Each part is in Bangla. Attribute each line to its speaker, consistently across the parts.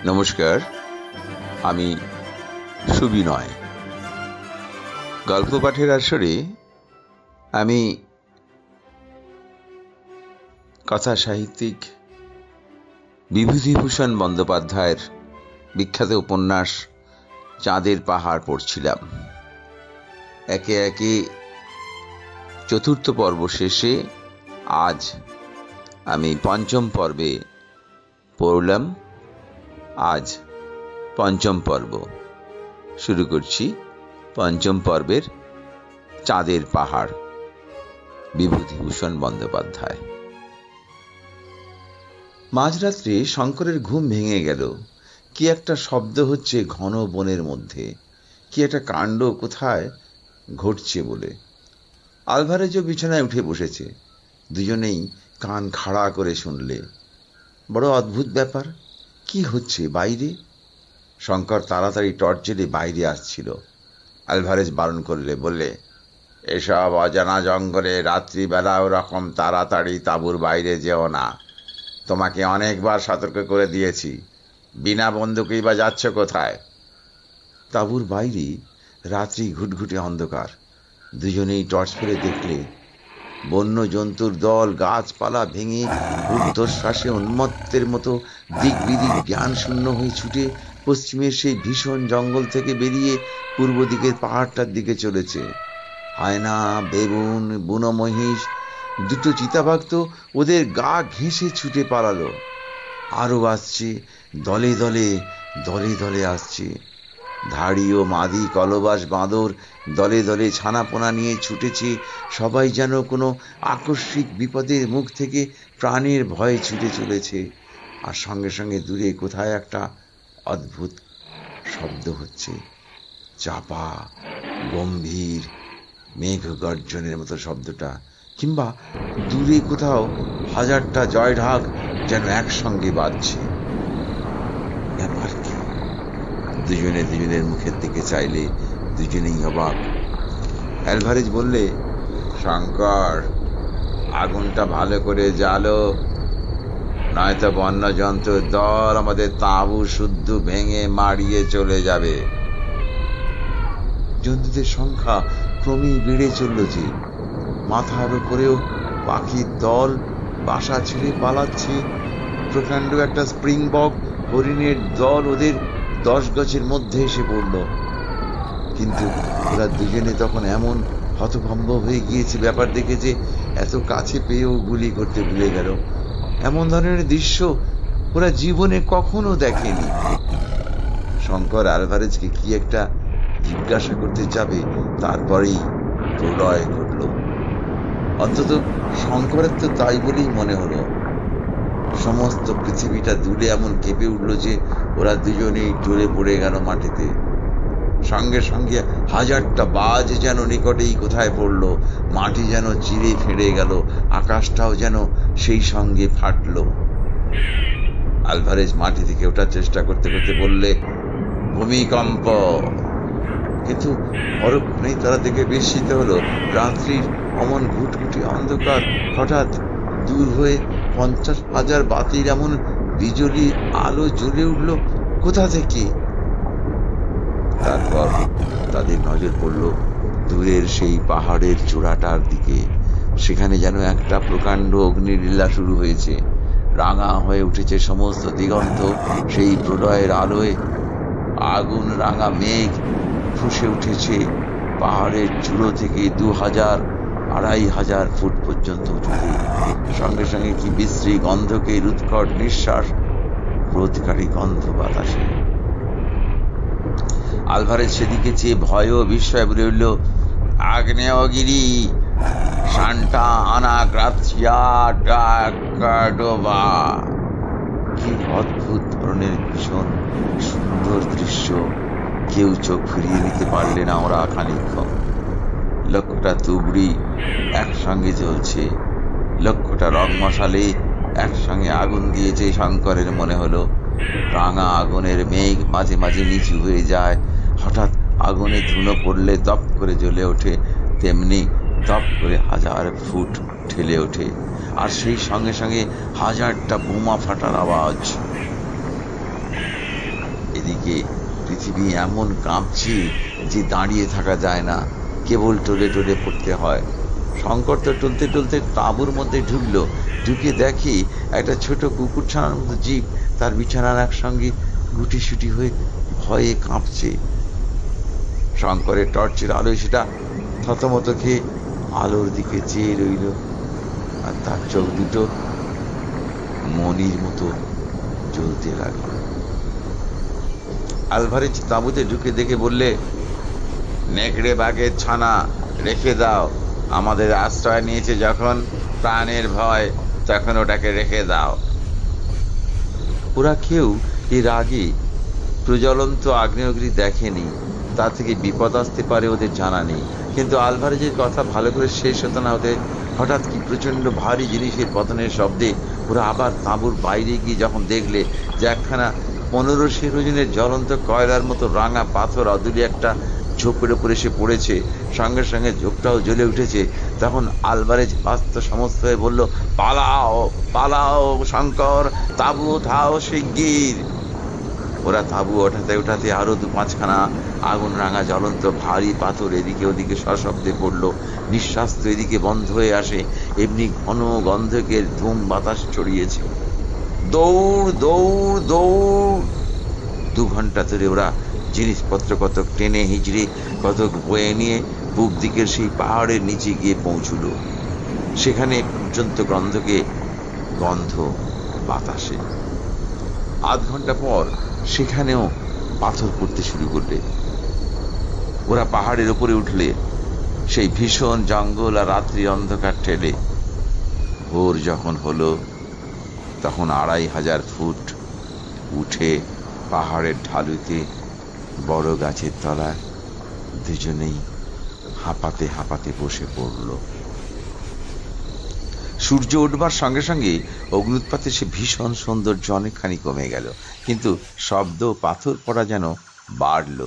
Speaker 1: নমস্কার, আমি সুবিনয়। গল্প পাঠের আসরে আমি কথা সাহিত্যিক বিভূতিভূষণ বন্দ্যোপাধ্যায়ের বিখ্যাত উপন্যাস চাঁদের পাহাড় পড়ছিলাম। একে একে চতুর্থ পর্ব শেষে আজ আমি পঞ্চম পর্বে পড়লাম। আজ পঞ্চম পর্ব শুরু করছি। পঞ্চম পর্বের চাঁদের পাহাড়, বিভূতিভূষণ বন্দ্যোপাধ্যায়। মাঝরাত্রে শঙ্করের ঘুম ভেঙে গেল। কি একটা শব্দ হচ্ছে ঘন বনের মধ্যে, কি একটা কাণ্ড কোথায় ঘটছে বলে। আলভারেজও বিছানায় উঠে বসেছে। দুজনেই কান খাড়া করে শুনলে। বড় অদ্ভুত ব্যাপার, কি হচ্ছে বাইরে? শঙ্কর তাড়াতাড়ি টর্চ জ্বেলে বাইরে আসছিল। আলভারেজ বারণ করলে, বললে, এসব অজানা জঙ্গলে রাত্রিবেলা ওরকম তাড়াতাড়ি তাঁবুর বাইরে যেও না। তোমাকে অনেকবার সতর্ক করে দিয়েছি, বিনা বন্দুকেই বা যাচ্ছ কোথায়? তাঁবুর বাইরে রাত্রি ঘুটঘুটে অন্ধকার। দুজনেই টর্চ ফেলে দেখলে বন্য জন্তুর দল গাছপালা ভেঙে ঊর্ধ্বশ্বাসে উন্মত্তের মতো দিক বিদিক জ্ঞান শূন্য হয়ে ছুটে পশ্চিমের সেই ভীষণ জঙ্গল থেকে বেরিয়ে পূর্ব দিকের পাহাড়টার দিকে চলেছে। হায়না, বেবুন, বুনো মহিষ, দুটো চিতাবাঘ তো ওদের গা ঘেঁষে ছুটে পালালো। আরো আসছে, দলে দলে দলে দলে আসছে। ধাড়ি ও মাদি কলবাস বাঁদর দলে দলে ছানাপোনা নিয়ে ছুটেছে। সবাই যেন কোনো আকস্মিক বিপদের মুখ থেকে প্রাণের ভয়ে ছুটে চলেছে। আর সঙ্গে সঙ্গে দূরে কোথায় একটা অদ্ভুত শব্দ হচ্ছে, চাপা গম্ভীর মেঘ গর্জনের মতো শব্দটা। কিংবা দূরে কোথাও হাজারটা জয়ঢাক যেন একসঙ্গে বাজছে। ব্যাপার কি? দুজনে দুজনের মুখের দিকে চাইলে দুজনেই অবাক। অ্যালভারেজ বললে, শঙ্কর, আগুনটা ভালো করে জ্বালো, নয়তো বন্য জন্তুর দল আমাদের তাঁবু শুদ্ধ ভেঙে মারিয়ে চলে যাবে। জন্তুদের সংখ্যা ক্রমেই বেড়ে চলল যে। মাথার উপরেও পাখির দল বাসা ছেড়ে পালাচ্ছে। প্রকাণ্ড একটা স্প্রিংবক হরিণের দল ওদের 10 গজের মধ্যে এসে পড়ল। কিন্তু ওরা দুজনে তখন এমন হতভম্ব হয়ে গিয়েছে ব্যাপার দেখে যে এত কাছে পেয়েও গুলি করতে ভুলে গেল। এমন ধরনের দৃশ্য ওরা জীবনে কখনো দেখেনি। শঙ্কর আলভারেজকে কি একটা জিজ্ঞাসা করতে যাবে, তারপরেই প্রলয় ঘটল। অন্তত শঙ্করের তো তাই বলেই মনে হলো। সমস্ত পৃথিবীটা দূরে এমন কেঁপে উঠল যে ওরা দুজনেই টলে পড়ে গেল মাটিতে। সঙ্গে সঙ্গে হাজারটা বাজ যেন নিকটেই কোথায় পড়ল। মাটি যেন চিরে ফেড়ে গেল, আকাশটাও যেন সেই সঙ্গে ফাটল। আলভারেজ মাটি থেকে ওঠার চেষ্টা করতে করতে বললে, ভূমিকম্প। কিন্তু পরক্ষণেই তারা দেখে বিস্মিত হলো, রাত্রির অমন ঘুটঘুটে অন্ধকার হঠাৎ দূর হয়ে 50,000 বাতির এমন বিজলি আলো জ্বলে উঠল কোথা থেকে। তারপর তাদের নজর পড়ল দূরের সেই পাহাড়ের চূড়াটার দিকে। সেখানে যেন একটা প্রকাণ্ড অগ্নিলীলা শুরু হয়েছে। রাঙা হয়ে উঠেছে সমস্ত দিগন্ত সেই প্রলয়ের আলোয়। আগুন রাঙা মেঘ ফুসে উঠেছে পাহাড়ের চূড়ো থেকে 2000-2500 ফুট পর্যন্ত উঠতে। সঙ্গে সঙ্গে কি বিশ্রী গন্ধকে উৎকট নিঃশ্বাস রোধকারী গন্ধ বাতাসে। আলভারেজ সেদিকে চেয়ে ভয় ও বিস্ময় বলে উঠল, আগ্নেয়গিরি, সান্টা আনা গ্রাচিয়া ডা কর্ডোবা। কি অদ্ভুত ধরনের ভীষণ সুন্দর দৃশ্য! কেউ চোখ ফিরিয়ে নিতে পারলে না ওরা খানিকক্ষণ। লক্ষটা তুবড়ি একসঙ্গে জ্বলছে, লক্ষটা রং মশালে একসঙ্গে আগুন দিয়েছে। শঙ্করের মনে হলো রাঙা আগুনের মেঘ মাঝে মাঝে নিচু হয়ে যায়। হঠাৎ আগুনে ধুনো পড়লে দপ করে জ্বলে ওঠে, তেমনি দপ করে 1000 ফুট ঠেলে ওঠে। আর সেই সঙ্গে সঙ্গে হাজারটা বোমা ফাটার আওয়াজ। চারিদিকে পৃথিবী এমন কাঁপছে যে দাঁড়িয়ে থাকা যায় না, কেবল টলে টলে পড়তে হয়। শঙ্কর তো টলতে টলতে তাঁবুর মধ্যে ঢুকলো, ঢুকে দেখি একটা ছোট কুকুরছানার মতো জীব তার বিছানার একসঙ্গে গুটিসুটি হয়ে ভয়ে কাঁপছে। শঙ্করের টর্চের আলোয় সেটা থতমত খেয়ে আলোর দিকে চেয়ে রইল, আর তার চোখ দুটো মনির মতো জ্বলতে লাগলো। আলভারেজ তাঁবুতে ঢুকে দেখে বললে, নেকড়ে বাঘের ছানা, রেখে দাও। আমাদের আশ্রয় নিয়েছে যখন প্রাণের ভয়, তখন ওটাকে রেখে দাও। ওরা কেউ এর আগে প্রজ্বলন্ত আগ্নেয়গিরি দেখেনি, তা থেকে বিপদ আসতে পারে ওদের জানা নেই। কিন্তু আলভারেজের কথা ভালো করে শেষ হতো না হতে হঠাৎ কি প্রচন্ড ভারী জিনিসের পতনের শব্দে ওরা আবার তাঁবুর বাইরে গিয়ে যখন দেখলে যে একখানা 1500 ওজনের জ্বলন্ত কয়লার মতো রাঙা পাথর অদূরে একটা ঝোপের উপর এসে পড়েছে, সঙ্গে সঙ্গে ঝোপটাও জ্বলে উঠেছে, তখন আলভারেজ আস্ত সমস্ত হয়ে বলল, পালাও পালাও শঙ্কর, তাঁবু ওঠাও শিগগির। ওরা তাঁবু ওঠাতে ওঠাতে আরো 2-5খানা আগুন রাঙা জ্বলন্ত ভারী পাথর এদিকে ওদিকে সশব্দে পড়লো। নিঃশ্বাস এদিকে বন্ধ হয়ে আসে, এমনি ঘন গন্ধকের ধূম বাতাস ছড়িয়েছে। দৌড় দৌড় দৌড়। 2 ঘন্টা ধরে ওরা জিনিসপত্র কতক টেনে হিঁচড়ে কতক বয়ে নিয়ে পূব দিকের সেই পাহাড়ের নিচে গিয়ে পৌঁছল। সেখানে পর্যন্ত গন্ধ বাতাসে। আধ ঘন্টা পর সেখানেও পাথর পড়তে শুরু করলে। ওরা পাহাড়ের উপরে উঠলে সেই ভীষণ জঙ্গল আর রাত্রি অন্ধকার ঠেলে ভোর যখন হলো, তখন 2500 ফুট উঠে পাহাড়ের ঢালুতে বড় গাছের তলায় দুজনেই হাঁপাতে হাঁপাতে বসে পড়ল। সূর্য উঠবার সঙ্গে সঙ্গে অগ্নুৎপাতের সে ভীষণ সৌন্দর্য অনেকখানি কমে গেল, কিন্তু শব্দ পাথর পড়া যেন বাড়ল।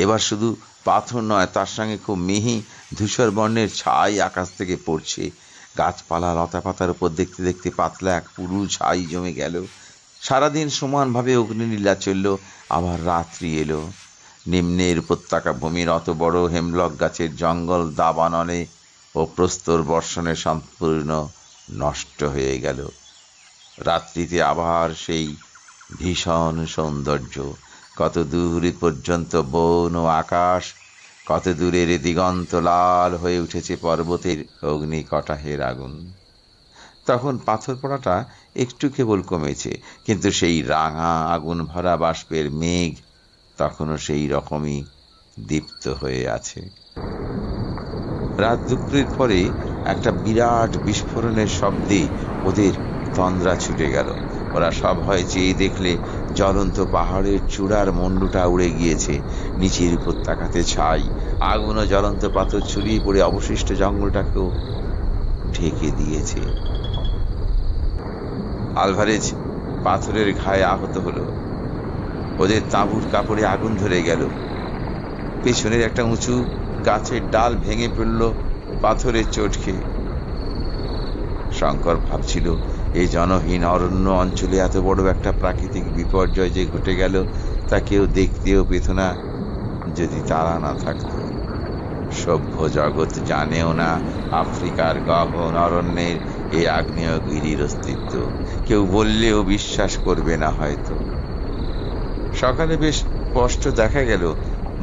Speaker 1: এবার শুধু পাথর নয়, তার সঙ্গে খুব মিহি ধূসর বর্ণের ছাই আকাশ থেকে পড়ছে। গাছপালা লতা পাতার উপর দেখতে দেখতে পাতলা এক পুরু ছাই জমে গেল। সারাদিন সমানভাবে অগ্নিলীলা চলল, আবার রাত্রি এলো। নিম্নের উপত্যকা ভূমির অত বড় হেমলক গাছের জঙ্গল দাবানলে ও প্রস্তর বর্ষণে সম্পূর্ণ নষ্ট হয়ে গেল। রাত্রিতে আবার সেই ভীষণ সৌন্দর্য। কত দূর পর্যন্ত বন ও আকাশ, কত দূরের দিগন্ত লাল হয়ে উঠেছে পর্বতের অগ্নিকটাহের আগুন। তখন পাথর পড়াটা একটু কেবল কমেছে, কিন্তু সেই রাঙা আগুন ভরা বাষ্পের মেঘ তখনও সেই রকমই দীপ্ত হয়ে আছে। রাত দুপুরের পরে একটা বিরাট বিস্ফোরণের শব্দে ওদের তন্দ্রা ছুটে গেল। ওরা সব ভয়ে চেয়ে দেখলে জ্বলন্ত পাহাড়ের চূড়ার মন্ডুটা উড়ে গিয়েছে। নিচের উপত্যকাতে ছাই, আগুন ও জ্বলন্ত পাথর ছড়িয়ে পড়ে অবশিষ্ট জঙ্গলটাকেও ঢেকে দিয়েছে। আলভারেজ পাথরের ঘায়ে আহত হলো। ওদের তাঁবুর কাপড়ে আগুন ধরে গেল। পেছনের একটা উঁচু গাছের ডাল ভেঙে পড়ল পাথরের চোট খেয়ে। শঙ্কর ভাবছিল, এই জনহীন অরণ্য অঞ্চলে এত বড় একটা প্রাকৃতিক বিপর্যয় যে ঘটে গেল, তা কেউ দেখতেও পেত না যদি তারা না থাকত। সভ্য জগৎ জানেও না আফ্রিকার গহন অরণ্যের এই আগ্নেয়গিরির অস্তিত্ব। কেউ বললেও বিশ্বাস করবে না হয়তো। সকালে বেশ স্পষ্ট দেখা গেল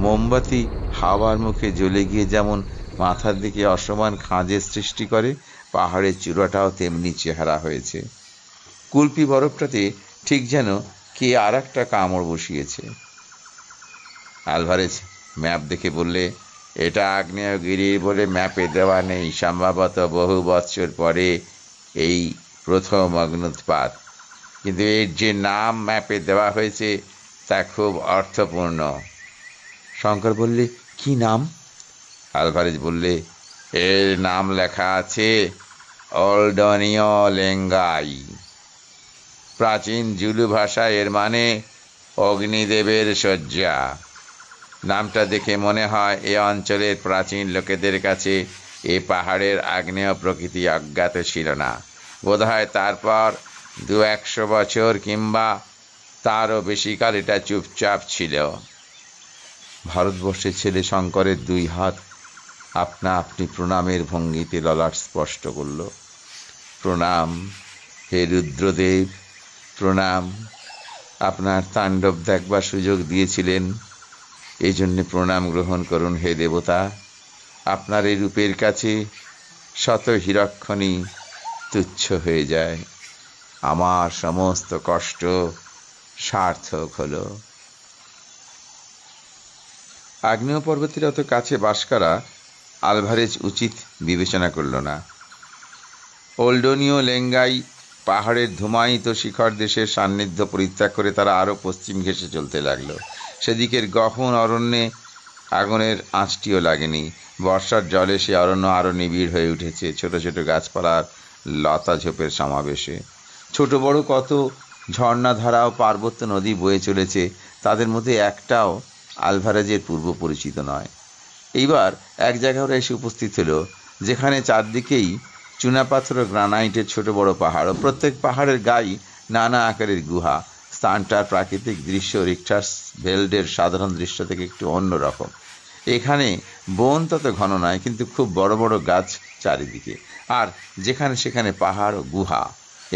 Speaker 1: মোমবাতি হাওয়ার মুখে জ্বলে গিয়ে যেমন মাথার দিকে অসমান খাঁজের সৃষ্টি করে, পাহাড়ের চূড়াটাও তেমনি চেহারা হয়েছে। কুলপি বরফটাতে ঠিক যেন কে আর একটা কামড় বসিয়েছে। আলভারেজ ম্যাপ দেখে বললে, এটা আগ্নেয়গিরির বলে ম্যাপে দেওয়া নেই। সম্ভবত বহু বৎসর পরে এই প্রথম অগ্নুৎপাত, কিন্তু এর যে নাম ম্যাপে দেওয়া হয়েছে তা খুব অর্থপূর্ণ। শঙ্কর বললে, কি নাম? আলভারেজ বললে, এর নাম লেখা আছে ওল্ডনীয় লেঙ্গাই। প্রাচীন জুলু ভাষায় এর মানে অগ্নিদেবের শয্যা। নামটা দেখে মনে হয় এ অঞ্চলের প্রাচীন লোকেদের কাছে এ পাহাড়ের আগ্নেয় প্রকৃতি অজ্ঞাত ছিল না। বোধহয় তারপর 200 বছর কিংবা তারও বেশি কাল এটা চুপচাপ ছিল। ভারতবর্ষের ছেলে শঙ্করের দুই হাত আপনা আপনি প্রণামের ভঙ্গিতে ললাট স্পষ্ট করল। প্রণাম হে রুদ্রদেব, প্রণাম। আপনার তাণ্ডব দেখবার সুযোগ দিয়েছিলেন, এই জন্যে প্রণাম গ্রহণ করুন হে দেবতা। আপনার এই রূপের কাছে শত হীরকখনি তুচ্ছ হয়ে যায়। আমার সমস্ত কষ্ট সার্থক হলো। আগ্নেয় পর্বতের অত কাছে বাস করা আলভারেজ উচিত বিবেচনা করল না। ওল্ডোনীয় লেঙ্গাই পাহাড়ের ধুমায়িত শিখর দেশের সান্নিধ্য পরিত্যাগ করে তারা আরো পশ্চিম ঘেঁষে চলতে লাগলো। সেদিকের গহন অরণ্যে আগুনের আঁচটিও লাগেনি। বর্ষার জলে সে অরণ্য আরো নিবিড় হয়ে উঠেছে ছোট ছোট গাছপালার লতা ঝোপের সমাবেশে। ছোট বড় কত ঝর্ণাধারা ও পার্বত্য নদী বয়ে চলেছে, তাদের মধ্যে একটাও আলভারেজের পূর্ব পরিচিত নয়। এইবার এক জায়গায় ওরা এসে উপস্থিত হলো যেখানে চারদিকেই চুনাপাথর ও গ্রানাইটের ছোট বড় পাহাড় ও প্রত্যেক পাহাড়ের গায়ে নানা আকারের গুহা। স্থানটার প্রাকৃতিক দৃশ্য রিক্টার্স ভেল্ডের সাধারণ দৃশ্য থেকে একটু অন্যরকম। এখানে বন তত ঘন নয়, কিন্তু খুব বড় বড় গাছ চারিদিকে, আর যেখানে সেখানে পাহাড় ও গুহা।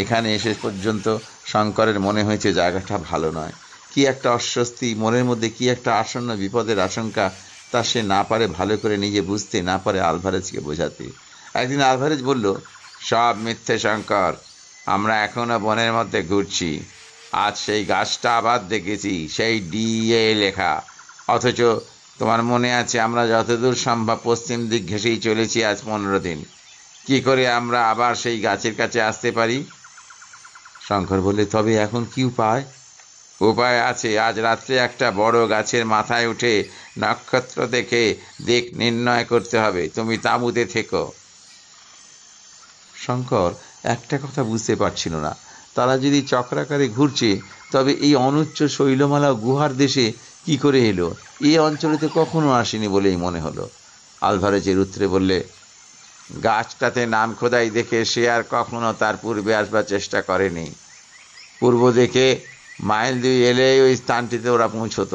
Speaker 1: এখানে এসে পর্যন্ত শঙ্করের মনে হয়েছে জায়গাটা ভালো নয়। কি একটা অস্বস্তি, মনের মধ্যে কি একটা আসন্ন বিপদের আশঙ্কা, তা সে না পারে ভালো করে নিজে বুঝতে, না পারে আলভারেজকে বোঝাতে। একদিন আলভারেজ বলল, সব মিথ্যে শঙ্কর, আমরা এখনো বনের মধ্যে ঘুরছি। আজ সেই গাছটা আবার দেখেছি, সেই ডিএ লেখা। অথচ তোমার মনে আছে আমরা যতদূর সম্ভব পশ্চিম দিক ঘেঁষেই চলেছি আজ 15 দিন। কি করে আমরা আবার সেই গাছের কাছে আসতে পারি? শঙ্কর বললে, তবে এখন কি উপায়? উপায় আছে। আজ রাত্রে একটা বড় গাছের মাথায় উঠে নক্ষত্র দেখে দিক নির্ণয় করতে হবে। তুমি তাঁবুতে থেকো। শঙ্কর একটা কথা বুঝতে পারছিল না, তারা যদি চক্রাকারে ঘুরছে, তবে এই অনুচ্চ শৈলমালা গুহার দেশে কি করে এলো? এই অঞ্চলে তো কখনো আসেনি বলেই মনে হলো। আলভারেজের উত্তরে বললে, গাছটাতে নাম খোদাই দেখে সে আর কখনো তার পূর্বে আসবার চেষ্টা করেনি। পূর্ব দিকে মাইল 2 এলেই ওই স্থানটিতে ওরা পৌঁছত।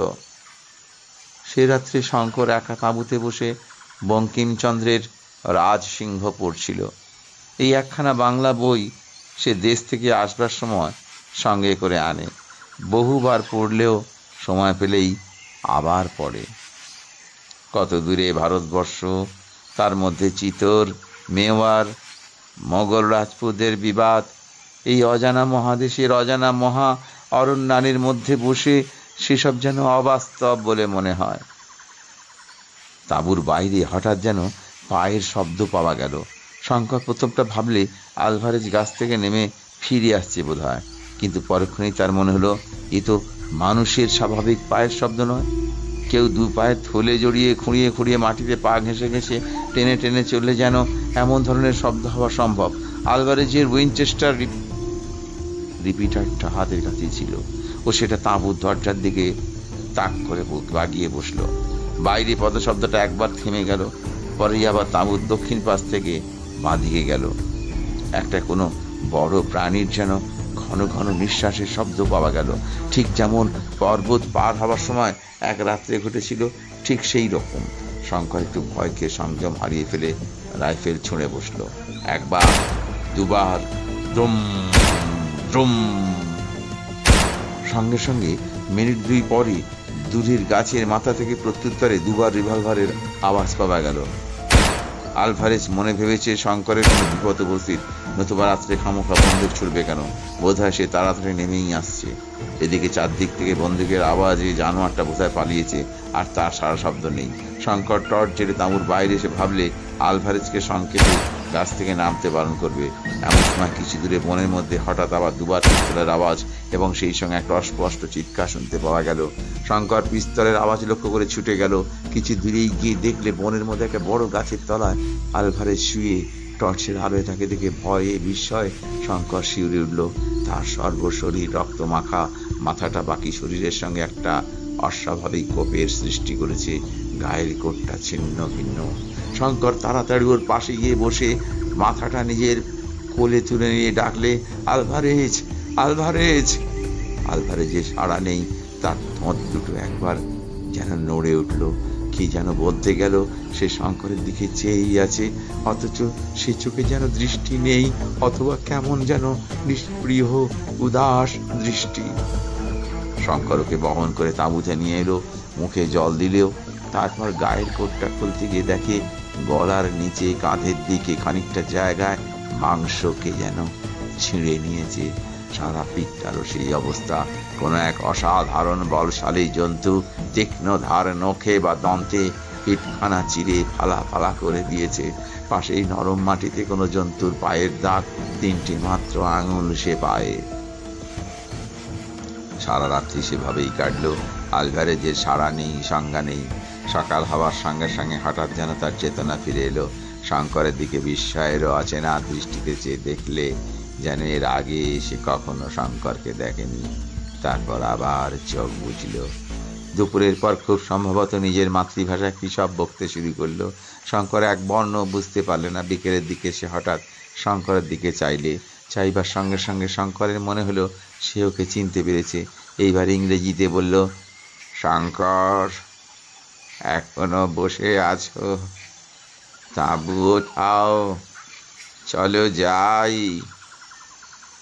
Speaker 1: সে রাত্রে শঙ্কর একা তাঁবুতে বসে বঙ্কিমচন্দ্রের রাজসিংহ পড়ছিল। এই একখানা বাংলা বই সে দেশ থেকে আসবার সময় সঙ্গে করে আনে। বহুবার পড়লেও সময় পেলেই আবার পড়ে। কত দূরে ভারতবর্ষ, তার মধ্যে চিতোর, মেওয়ার, মোগল রাজপুতদের বিবাদ। এই অজানা মহাদেশের অজানা মহা অরণ্যানীর মধ্যে বসে সেসব যেন অবাস্তব বলে মনে হয়। তাঁবুর বাইরে হঠাৎ যেন পায়ের শব্দ পাওয়া গেল। শঙ্কর প্রথমটা ভাবলে আলভারেজ গাছ থেকে নেমে ফিরে আসছে বোধ হয়, কিন্তু পরক্ষণেই তার মনে হলো এ তো মানুষের স্বাভাবিক পায়ের শব্দ নয়। কেউ 2 পায়ের থলে জড়িয়ে খুঁড়িয়ে খুঁড়িয়ে মাটিতে পা ঘেঁষে ঘেঁষে টেনে টেনে চললে যেন এমন ধরনের শব্দ হওয়া সম্ভব। আলভারেজের উইনচেস্টার রিপিটারটা হাতের কাছে ছিল, ও সেটা তাঁবুর দরজার দিকে তাক করে বাগিয়ে বসলো। বাইরে পদশব্দটা একবার থেমে গেল, পরেই আবার তাঁবুর দক্ষিণ পাশ থেকে বাঁধিয়ে গেল। একটা কোনো বড় প্রাণীর যেন ঘন ঘন নিঃশ্বাসের শব্দ পাওয়া গেল, ঠিক যেমন পর্বত পার হওয়ার সময় এক রাত্রে ঘটেছিল, ঠিক সেই রকম। শঙ্কর একটু ভয় খেয়ে সংযম হারিয়ে ফেলে রাইফেল ছুঁড়ে বসলো। একবার, দুবার, দ্রুম দ্রুম। সঙ্গে সঙ্গে মিনিট 2 পরে দূরের গাছের মাথা থেকে প্রত্যুত্তরে 2 বার রিভলভারের আওয়াজ পাওয়া গেল। আলভারেজ মনে ভেবেছে শঙ্করের কোনো বিপদ উপস্থিত, নতুবা রাত্রে খামোখা বন্দুক ছুড়বে কেন? বোধহয় সে তাড়াতাড়ি নেমেই আসছে। এদিকে চারদিক থেকে বন্দুকের আওয়াজে জানোয়ারটা বোধহয় পালিয়েছে, আর তার সারা শব্দ নেই। শঙ্কর টর্চ জেলে তাঁবুর বাইরে এসে ভাবলে আলভারেজকে সংকেতে গাছ থেকে নামতে বারণ করবে। এমন সময় কিছু দূরে বনের মধ্যে হঠাৎ আবার 2 বার পিস্তলের আওয়াজ এবং সেই সঙ্গে একটা অস্পষ্ট চিৎকার শুনতে পাওয়া গেল। শঙ্কর পিস্তলের আওয়াজ লক্ষ্য করে ছুটে গেল। কিছু দূরেই গিয়ে দেখলে বনের মধ্যে একটা বড় গাছের তলায় আলভারেজ শুয়ে। টর্চের আলোয় তাকে দেখে ভয়ে বিস্ময়ে শঙ্কর শিউরে উঠল। তার সর্বশরীর রক্ত মাখা, মাথাটা বাকি শরীরের সঙ্গে একটা অস্বাভাবিক কোপের সৃষ্টি করেছে। গায়ের কোটটা ছিন্ন ভিন্ন। শঙ্কর তাড়াতাড়ি ওর পাশে গিয়ে বসে মাথাটা নিজের কোলে তুলে নিয়ে ডাকলে, আলভারেজ, আলভারেজ। আলভারেজের সাড়া নেই। তার ঠোঁট দুটো একবার যেন নড়ে উঠল। কি যেন বলতে গেল। সে শঙ্করের দিকে চেয়েই আছে, অথচ সে চোখে যেন দৃষ্টি নেই, অথবা কেমন যেন নিষ্প্রিয় উদাস দৃষ্টি। শঙ্কর ওকে বহন করে তাঁবুতে নিয়ে এলো, মুখে জল দিলেও। তারপর গায়ের কোটটা খুলতে গিয়ে দেখে গলার নিচে কাঁধের দিকে খানিকটা জায়গায় মাংসকে যেন ছিঁড়ে নিয়েছে। সারা পিঠটারও সেই অবস্থা। কোন এক অসাধারণ বলশালী জন্তু তীক্ষ্ণ ধার নখে বা দন্তে পিঠখানা চিরে ফালা ফালা করে দিয়েছে। পাশেই নরম মাটিতে কোনো জন্তুর পায়ের দাগ, 3টি মাত্র আঙুল সে পায়ে। সারা রাত্রি সেভাবেই কাটলো। আলভারেজের সাড়া নেই, সংজ্ঞা নেই। সকাল হওয়ার সঙ্গে সঙ্গে হঠাৎ যেন তার চেতনা ফিরে এলো। শঙ্করের দিকে বিস্ময়েরও অচেনা দৃষ্টিতে চেয়ে দেখলে যেন এর আগে সে কখনো শঙ্করকে দেখেনি। তারপর আবার চোখ বুঝল। দুপুরের পর খুব সম্ভবত নিজের মাতৃভাষায় কি সব বকতে শুরু করলো। শঙ্কর এক বর্ণ বুঝতে পারল না। বিকেলের দিকে সে হঠাৎ শঙ্করের দিকে চাইবার সঙ্গে সঙ্গে শঙ্করের মনে হলো সে ওকে চিনতে পেরেছে। এইবার ইংরেজিতে বলল, শঙ্কর, এখনো বসে আছো? তাঁবু ওঠাও, চলো যাই।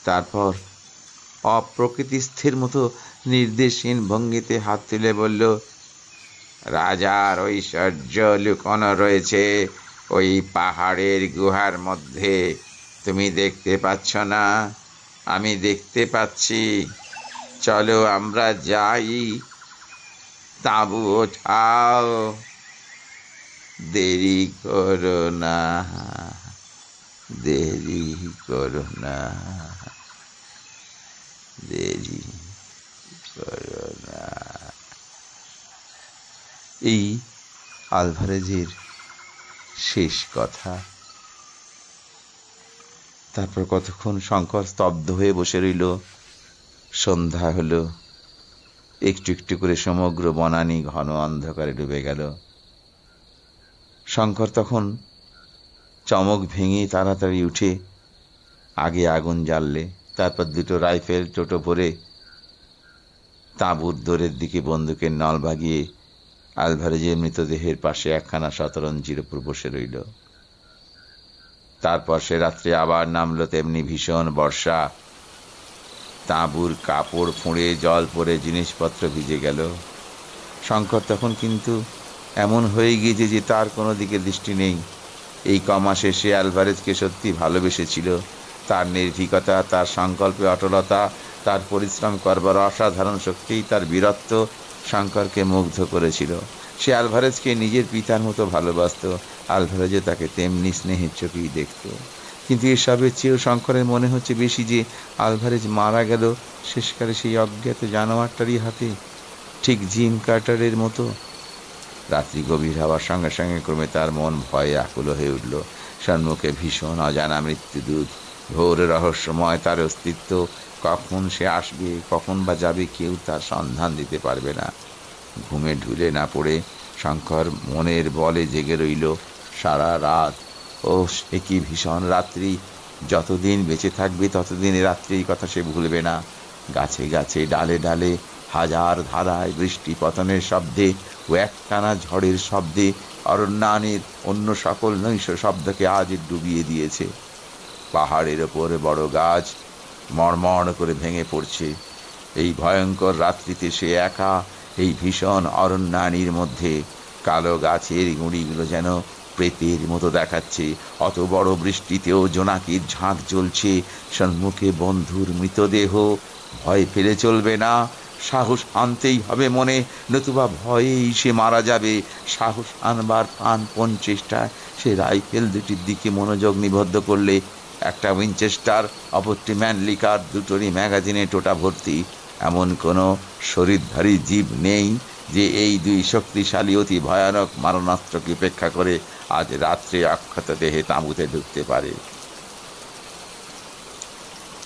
Speaker 1: তারপর অপ্রকৃতিস্থের মতো নির্দেশহীন ভঙ্গিতে হাত তুলে বলল, রাজার ঐশ্বর্য লুকোনো রয়েছে ওই পাহাড়ের গুহার মধ্যে। তুমি দেখতে পাচ্ছ না? আমি দেখতে পাচ্ছি। চলো আমরা যাই। তাঁবু ওঠাও, দেরি করো না, দেরি করো না, দেরি করো না। এই আলভারেজের শেষ কথা। তারপর কতক্ষণ শঙ্কর স্তব্ধ হয়ে বসে রইল। সন্ধ্যা হলো। একটু একটু করে সমগ্র বনানী ঘন অন্ধকারে ডুবে গেল। শঙ্কর তখন চমক ভেঙে তাড়াতাড়ি উঠে আগে আগুন জ্বাললে, তারপর 2টো রাইফেল টোটো ভরে তাঁবুর দোরের দিকে বন্দুকের নল বাগিয়ে আলভারেজের মৃতদেহের পাশে একখানা শতরঞ্জির উপর বসে রইল। তারপর সে রাত্রে আবার নামলো তেমনি ভীষণ বর্ষা। তাঁবুর কাপড় ফুঁড়ে জল পড়ে জিনিসপত্র ভিজে গেল। শঙ্কর তখন কিন্তু এমন হয়ে গিয়েছে যে তার কোনো দিকে দৃষ্টি নেই। এই কমাসে সে আলভারেজকে সত্যি ভালোবেসেছিল। তার নির্ভীকতা, তার সংকল্পে অটলতা, তার পরিশ্রম করবার অসাধারণ শক্তি, তার বীরত্ব শঙ্করকে মুগ্ধ করেছিল। সে আলভারেজকে নিজের পিতার মতো ভালোবাসত। আলভারেজও তাকে তেমনি স্নেহের চোখেই দেখত। কিন্তু এসবের চেয়েও শঙ্করের মনে হচ্ছে বেশি যে আলভারেজ মারা গেল শেষকালে সেই অজ্ঞাত জানোয়ারটারই হাতে, ঠিক জিম কার্টারের মতো। রাত্রি গভীর হওয়ার সঙ্গে সঙ্গে ক্রমে তার মন ভয়ে আকুল হয়ে উঠল। সম্মুখে ভীষণ অজানা মৃত্যুদূত, ঘোর রহস্যময় তার অস্তিত্ব। কখন সে আসবে, কখন বা যাবে, কেউ তার সন্ধান দিতে পারবে না। ঘুমে ঢুলে না পড়ে শঙ্কর মনের বলে জেগে রইল সারা রাত। ও সে কি ভীষণ রাত্রি! যতদিন বেঁচে থাকবে ততদিন রাত্রির কথা সে ভুলবে না। গাছে গাছে, ডালে ডালে, হাজার ধারায় বৃষ্টি পতনের শব্দে ও একটানা ঝড়ের শব্দে অরণ্যানীর অন্য সকল নৈশ শব্দকে আজ ডুবিয়ে দিয়েছে। পাহাড়ের ওপর বড় গাছ মড়মড় করে ভেঙে পড়ছে। এই ভয়ঙ্কর রাত্রিতে সে একা এই ভীষণ অরণ্যানীর মধ্যে। কালো গাছের গুঁড়িগুলো যেন প্রেতের মতো দেখাচ্ছে। অত বড় বৃষ্টিতেও জোনাকির ঝাঁক জ্বলছে। সম্মুখে বন্ধুর মৃতদেহ। ভয় পেলে চলবে না, সাহস আনতেই হবে মনে, নতুবা ভয়েই সে মারা যাবে। সাহস আনবার প্রাণপণ চেষ্টায় সে রাইফেল দুটির দিকে মনোযোগ নিবদ্ধ করলে। একটা উইনচেস্টার, অপরটি ম্যানলিকার, দুটোরই ম্যাগাজিনে টোটা ভর্তি। এমন কোনো শরীরধারী জীব নেই যে এই 2 শক্তিশালী অতি ভয়ানক মারণাস্ত্রকে উপেক্ষা করে আজ রাত্রে অক্ষত দেহে তাঁবুতে ঢুকতে পারে।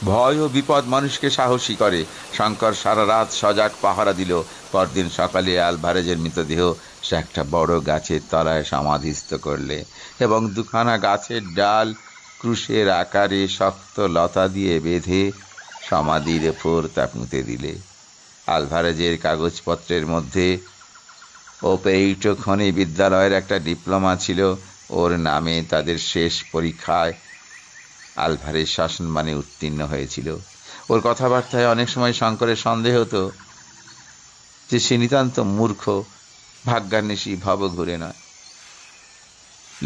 Speaker 1: ভয় ও বিপদ মানুষকে সাহসী করে। শঙ্কর সারা রাত সজাগ পাহারা দিল। পরদিন সকালে আলভারেজের মৃতদেহ সে একটা বড় গাছের তলায় সমাধিস্থ করলে এবং 2খানা গাছের ডাল ক্রুশের আকারে শক্ত লতা দিয়ে বেঁধে সমাধির ওপর তা পুঁতে দিলে। আলভারেজের কাগজপত্রের মধ্যে ওপেইটো খনি বিদ্যালয়ের একটা ডিপ্লোমা ছিল। ওর নামে তাদের শেষ পরীক্ষায় আলভারেজ শাসনবাণে উত্তীর্ণ হয়েছিল। ওর কথাবার্তায় অনেক সময় শঙ্করের সন্দেহ হতো যে সে নিতান্ত মূর্খ, ভাগ্যান্বেষী, ভবঘুরে নয়।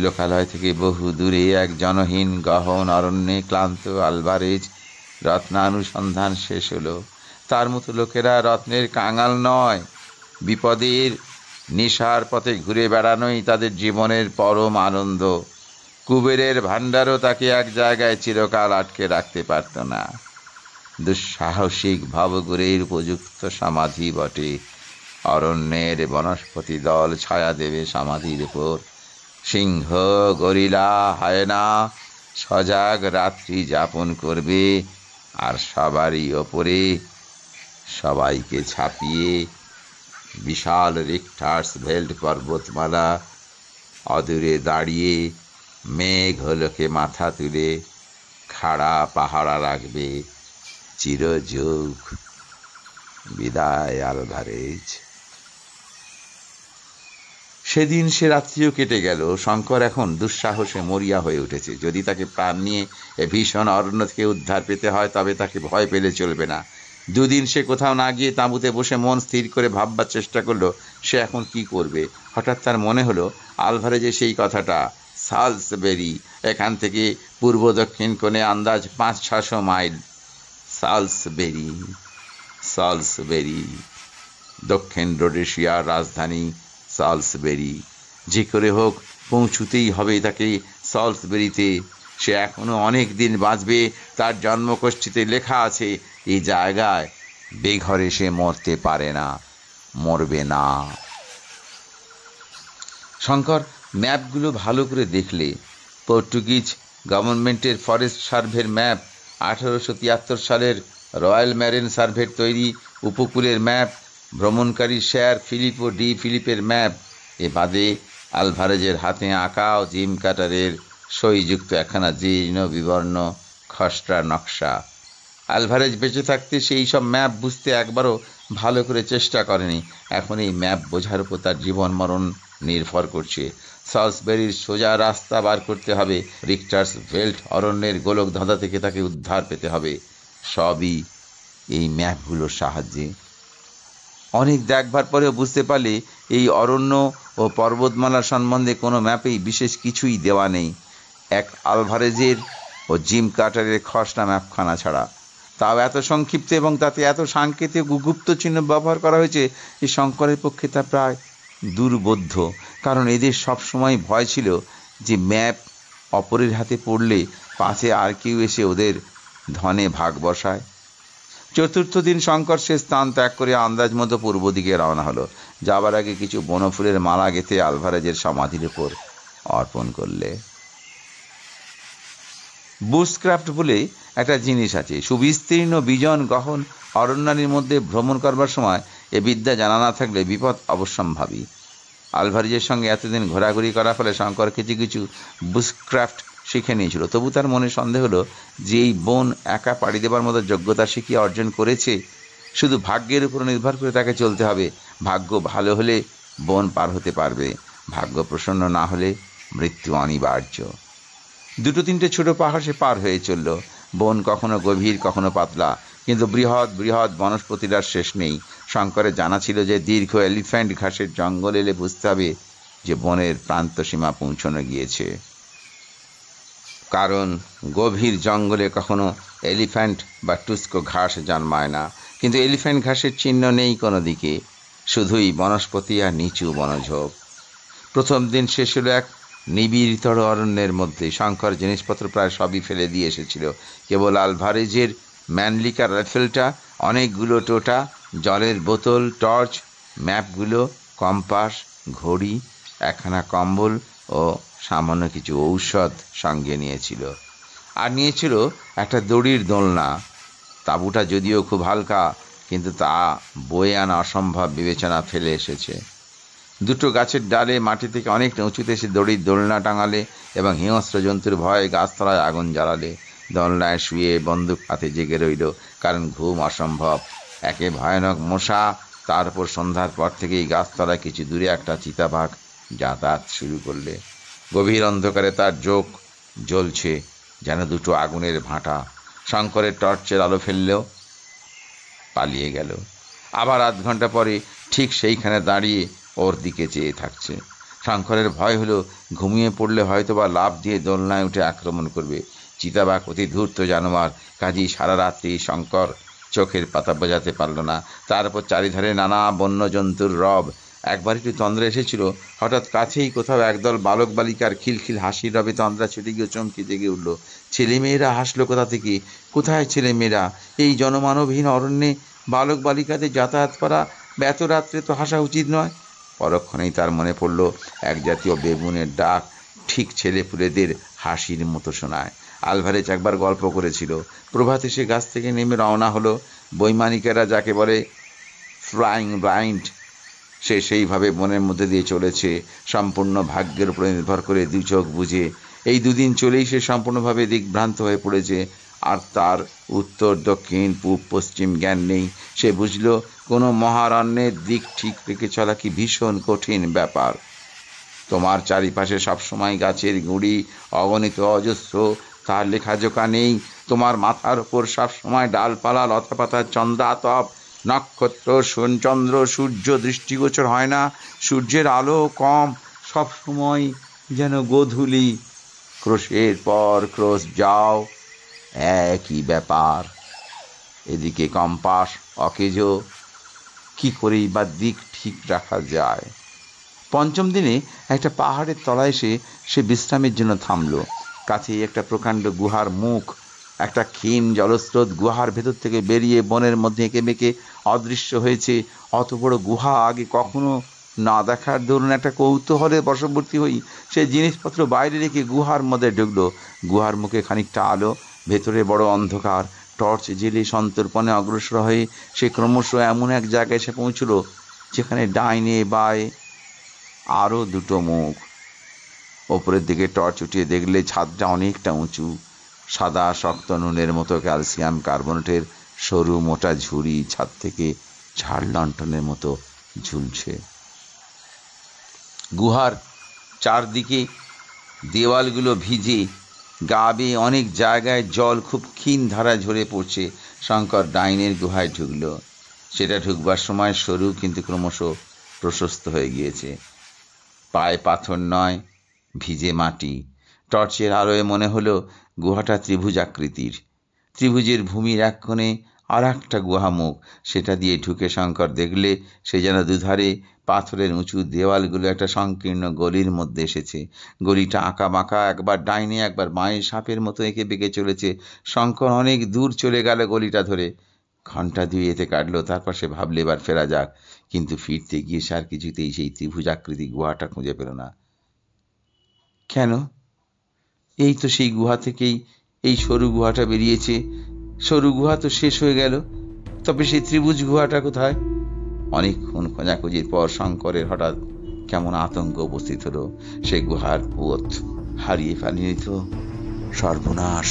Speaker 1: লোকালয় থেকে বহু দূরে এক জনহীন গহন অরণ্যে ক্লান্ত আলভারেজ রত্নানুসন্ধান শেষ হলো। তার মতো লোকেরা রত্নের কাঙাল নয়, বিপদের নেশার পথে ঘুরে বেড়ানোই তাদের জীবনের পরম আনন্দ। কুবেরের ভাণ্ডারও তাকে এক জায়গায় চিরকাল আটকে রাখতে পারত না। দুঃসাহসিক ভবঘুরের উপযুক্ত সমাধি বটে। অরণ্যের বনস্পতি দল ছায়া দেবে সমাধির উপর। সিংহ, গরিলা, হায়না সজাগ রাত্রি যাপন করবে, আর সবারই ওপরে সবাইকে ছাপিয়ে বিশাল রিক্টার্স ভেল্ট পর্বতমালা অদূরে দাঁড়িয়ে মেঘ হলোকে মাথা তুলে খাড়া পাহারা রাখবে চিরযুগ। বিদায় আলভারেজ। সেদিন সে রাত্রিও কেটে গেল। শঙ্কর এখন দুঃসাহসে মরিয়া হয়ে উঠেছে। যদি তাকে প্রাণ নিয়ে এ ভীষণ অরণ্য থেকে উদ্ধার পেতে হয়, তবে তাকে ভয় পেলে চলবে না। দুদিন সে কোথাও না গিয়ে তাঁবুতে বসে মন স্থির করে ভাববার চেষ্টা করলো সে এখন কি করবে। হঠাৎ তার মনে হলো আলভারেজের সেই কথাটা, সালসবেরি, এখান থেকে পূর্ব দক্ষিণ কোণে আন্দাজ 500-600 মাইল। সালসবেরি, সালসবেরি, দক্ষিণ রোডেশিয়ার রাজধানী সালসবেরি। যে করে হোক পৌঁছুতেই হবে তাকে সালসবেরিতে। সে এখনো অনেক দিন বাঁচবে। তার জন্মকোষ্ঠীতে লেখা আছে এই জায়গায় বেঘরে সে মরতে পারে না, মরবে না। শঙ্কর ম্যাপগুলো ভালো করে দেখলে পর্তুগিজ গভর্নমেন্টের ফরেস্ট সার্ভের ম্যাপ, 1873 সালের রয়্যাল ম্যারিন সার্ভের তৈরি উপকূলের ম্যাপ, ভ্রমণকারী স্যার ফিলিপো ডি ফিলিপের ম্যাপ, এ বাদে আলভারেজের হাতে আঁকা ও জিম কাটারের সইযুক্ত একখানা জীর্ণ বিবর্ণ খসড়া নকশা। আলভারেজ বেঁচে থাকতে সেই সব ম্যাপ বুঝতে একবারও ভালো করে চেষ্টা করেনি। এখন এই ম্যাপ বোঝার উপর তার জীবন মরণ নির্ভর করছে। সালসবেরির সোজা রাস্তা বার করতে হবে। রিক্টার্স ভেল্ট অরণ্যের গোলক ধাঁধা থেকে তাকে উদ্ধার পেতে হবে। সবই এই ম্যাপগুলোর সাহায্যে। অনেক দেখবার পরেও বুঝতে পারলে এই অরণ্য ও পর্বতমালার সম্বন্ধে কোনো ম্যাপেই বিশেষ কিছুই দেওয়া নেই, এক আলভারেজের ও জিম কাটারের খসড়া ম্যাপখানা ছাড়া। তাও এত সংক্ষিপ্ত এবং তাতে এত সাংকেতিক গুপ্ত চিহ্ন ব্যবহার করা হয়েছে যে শঙ্করের পক্ষে তা প্রায় দুর্বোধ্য। কারণ এদের সবসময় ভয় ছিল যে ম্যাপ অপরের হাতে পড়লে পাশে আর কেউ এসে ওদের ধনে ভাগ বসায়। চতুর্থ দিন শঙ্কর সে স্থান ত্যাগ করে আন্দাজ মতো পূর্ব দিকে রওনা হলো। যাবার আগে কিছু বনফুলের মালা গেঁথে আলভারেজের সমাধির উপর অর্পণ করলে। বুশক্রাফট বলে একটা জিনিস আছে। সুবিস্তীর্ণ বিজন গহন অরণ্যানীর মধ্যে ভ্রমণ করবার সময় এ বিদ্যা জানা না থাকলে বিপদ অবশ্যম্ভাবী। আলভারেজের সঙ্গে এতদিন ঘোরাঘুরি করার ফলে শঙ্কর কিছু কিছু বুশক্রাফট শিখে নিয়েছিল। তবু তার মনে সন্দেহ হলো যে এই বন একা পাড়ি দেবার মতো যোগ্যতা শিখিয়ে অর্জন করেছে। শুধু ভাগ্যের উপর নির্ভর করে তাকে চলতে হবে। ভাগ্য ভালো হলে বন পার হতে পারবে, ভাগ্য প্রসন্ন না হলে মৃত্যু অনিবার্য। 2-3টে ছোট পাহাড় সে পার হয়ে চলল। বন কখনো গভীর কখনো পাতলা, কিন্তু বৃহৎ বৃহৎ বনস্পতির আর শেষ নেই। শঙ্করের জানা ছিল যে দীর্ঘ এলিফ্যান্ট ঘাসের জঙ্গল এলে বুঝতে হবে যে বনের প্রান্ত সীমা পৌঁছানো গিয়েছে। কারণ গভীর জঙ্গলে কখনো এলিফ্যান্ট বা টুস্কো ঘাস জন্মায় না। কিন্তু এলিফ্যান্ট ঘাসের চিহ্ন নেই কোনো দিকে, শুধুই বনস্পতি আর নিচু বনঝোপ। প্রথম দিন শেষ হলো এক নিবিড়তর অরণ্যের মধ্যে। শঙ্কর জিনিসপত্র প্রায় সবই ফেলে দিয়ে এসেছিল। কেবল আলভারেজের ম্যানলিকার রাইফেলটা, অনেকগুলো টোটা, জলের বোতল, টর্চ, ম্যাপগুলো, কম্পাস, ঘড়ি, একখানা কম্বল ও সামান্য কিছু ঔষধ সঙ্গে নিয়েছিল। আর নিয়েছিল একটা দড়ির দোলনা। তাঁবুটা যদিও খুব হালকা, কিন্তু তা বয়ে আনা অসম্ভব বিবেচনা ফেলে এসেছে। 2টো গাছের ডালে মাটি থেকে অনেকটা উঁচুতে সে দড়ির দোলনা টাঙালে এবং হিংস্র জন্তুর ভয়ে গাছতলায় আগুন জ্বালালে। দোলনায় শুয়ে বন্দুক হাতে জেগে রইল। কারণ ঘুম অসম্ভব। একে ভয়ানক মশা, তার উপর সন্ধ্যার পর থেকেই গাছতলায় কিছু দূরে একটা চিতাবাঘ যাতায়াত শুরু করলে। গভীর অন্ধকারে তার চোখ জ্বলছে যেন দুটো আগুনের ভাঁটা। শঙ্করের টর্চের আলো ফেললেও পালিয়ে গেল। আবার আধ ঘন্টা পরে ঠিক সেইখানে দাঁড়িয়ে ওর দিকে চেয়ে থাকছে। শঙ্করের ভয় হলো ঘুমিয়ে পড়লে হয়তোবা লাফ দিয়ে দোলনায় উঠে আক্রমণ করবে। চিতাবাঘ অতি ধূর্ত জানোয়ার, কাজেই সারা রাত্রি শঙ্কর চোখের পাতা বোঝাতে পারল না। তার উপর চারিধারে নানা বন্য জন্তুর রব। একবার একটু তন্দ্রা এসেছিল, হঠাৎ কাছেই কোথাও একদল বালক বালিকার খিলখিল হাসির রবে তন্দ্রা ছুটে গিয়ে চমকে জেগে উঠল। ছেলেমেয়েরা হাসলো কোথা থেকে? কোথায় ছেলেমেয়েরা? এই জনমানবহীন অরণ্যে বালক বালিকাদের যাতায়াত করা এত রাত্রে তো হাসা উচিত নয়। পরক্ষণেই তার মনে পড়ল এক জাতীয় বেবুনের ডাক ঠিক ছেলেপুলেদের হাসির মতো শোনায়। আলভারেজ একবার গল্প করেছিল। প্রভাতে সে গাছ থেকে নেমে রওনা হলো। বৈমানিকেরা যাকে বলে ফ্লাইং ব্লাইন্ড, সে সেইভাবে বনের মধ্যে দিয়ে চলেছে, সম্পূর্ণ ভাগ্যের উপরে নির্ভর করে দু চোখ বুঝে। এই দুদিন চলেই সে সম্পূর্ণভাবে দিকভ্রান্ত হয়ে পড়েছে, আর তার উত্তর দক্ষিণ পূব পশ্চিম জ্ঞান নেই। সে বুঝল কোনো মহারণ্যের দিক ঠিক রেখে চলা কি ভীষণ কঠিন ব্যাপার। তোমার চারিপাশে সবসময় গাছের গুঁড়ি অগণিত অজস্র, তার লেখাজোকা নেই। তোমার মাথার ওপর সবসময় ডালপালা লতাপাতার চন্দ্রাতপ, নক্ষত্র চন্দ্র সূর্য দৃষ্টিগোচর হয় না, সূর্যের আলো কম, সবসময় যেন গোধূলি। ক্রোশের পর ক্রোশ যাও, একই ব্যাপার। এদিকে কম্পাস অকেজো, কি করেই বা দিক ঠিক রাখা যায়। পঞ্চম দিনে একটা পাহাড়ের তলায় এসে সে বিশ্রামের জন্য থামল। কাছেই একটা প্রকাণ্ড গুহার মুখ, একটা ক্ষীণ জলস্রোত গুহার ভেতর থেকে বেরিয়ে বনের মধ্যে এঁকে বেঁকে অদৃশ্য হয়েছে। অত বড় গুহা আগে কখনো না দেখার দরুন একটা কৌতূহলের বশবর্তী হই সে জিনিসপত্র বাইরে রেখে গুহার মধ্যে ঢুকলো। গুহার মুখে খানিকটা আলো, ভেতরে বড় অন্ধকার। টর্চ জেলে সন্তর্পণে অগ্রসর হয়ে সে ক্রমশ এমন এক জায়গায় এসে পৌঁছল যেখানে ডাইনে বায়ে আরও দুটো মুখ। ওপরের দিকে টর্চ উঠিয়ে দেখলে ছাদটা অনেকটা উঁচু। সাদা শক্ত নুনের মতো ক্যালসিয়াম কার্বনেটের সরু মোটা ঝুড়ি ছাদ থেকে ঝাড় লণ্ঠনের মতো ঝুলছে। গুহার চারদিকে দেওয়ালগুলো ভিজে, গা বেয়ে অনেক জায়গায় জল খুব ক্ষীণ ধারায় ঝরে পড়ছে। শঙ্কর ডাইনের গুহায় ঢুকল। সেটা ঢুকবার সময় সরু কিন্তু ক্রমশ প্রশস্ত হয়ে গিয়েছে। পায়ে পাথর নয়, ভিজে মাটি। টর্চের আলোয় মনে হলো গুহাটা ত্রিভুজ আকৃতির। ত্রিভুজের ভূমির এক কোণে আর একটা গুহামুখ। সেটা দিয়ে ঢুকে শঙ্কর দেখলে সে যেন দুধারে পাথরের উঁচু দেওয়ালগুলো একটা সংকীর্ণ গলির মধ্যে এসেছে। গলিটা আঁকা বাঁকা, একবার ডাইনে একবার বাঁয়ে সাপের মতো এঁকে বেঁকে চলেছে। শঙ্কর অনেক দূর চলে গেল গলিটা ধরে। ঘন্টা দুই এতে কাটলো। তারপর সে ভাবলে এবার ফেরা যাক, কিন্তু ফিরতে গিয়ে সে আর কিছুতেই সেই ত্রিভুজ আকৃতি গুহাটা খুঁজে পেল না। কেন? এই তো সেই গুহা থেকেই এই সরু গুহাটা বেরিয়েছে। সরু গুহা তো শেষ হয়ে গেল, তবে সেই ত্রিভুজ গুহাটা কোথায়? অনেকক্ষণ খোঁজাখুঁজির পর শঙ্করের হঠাৎ কেমন আতঙ্ক উপস্থিত হলো। সে গুহার পথ হারিয়ে ফেলেনি তো? সর্বনাশ!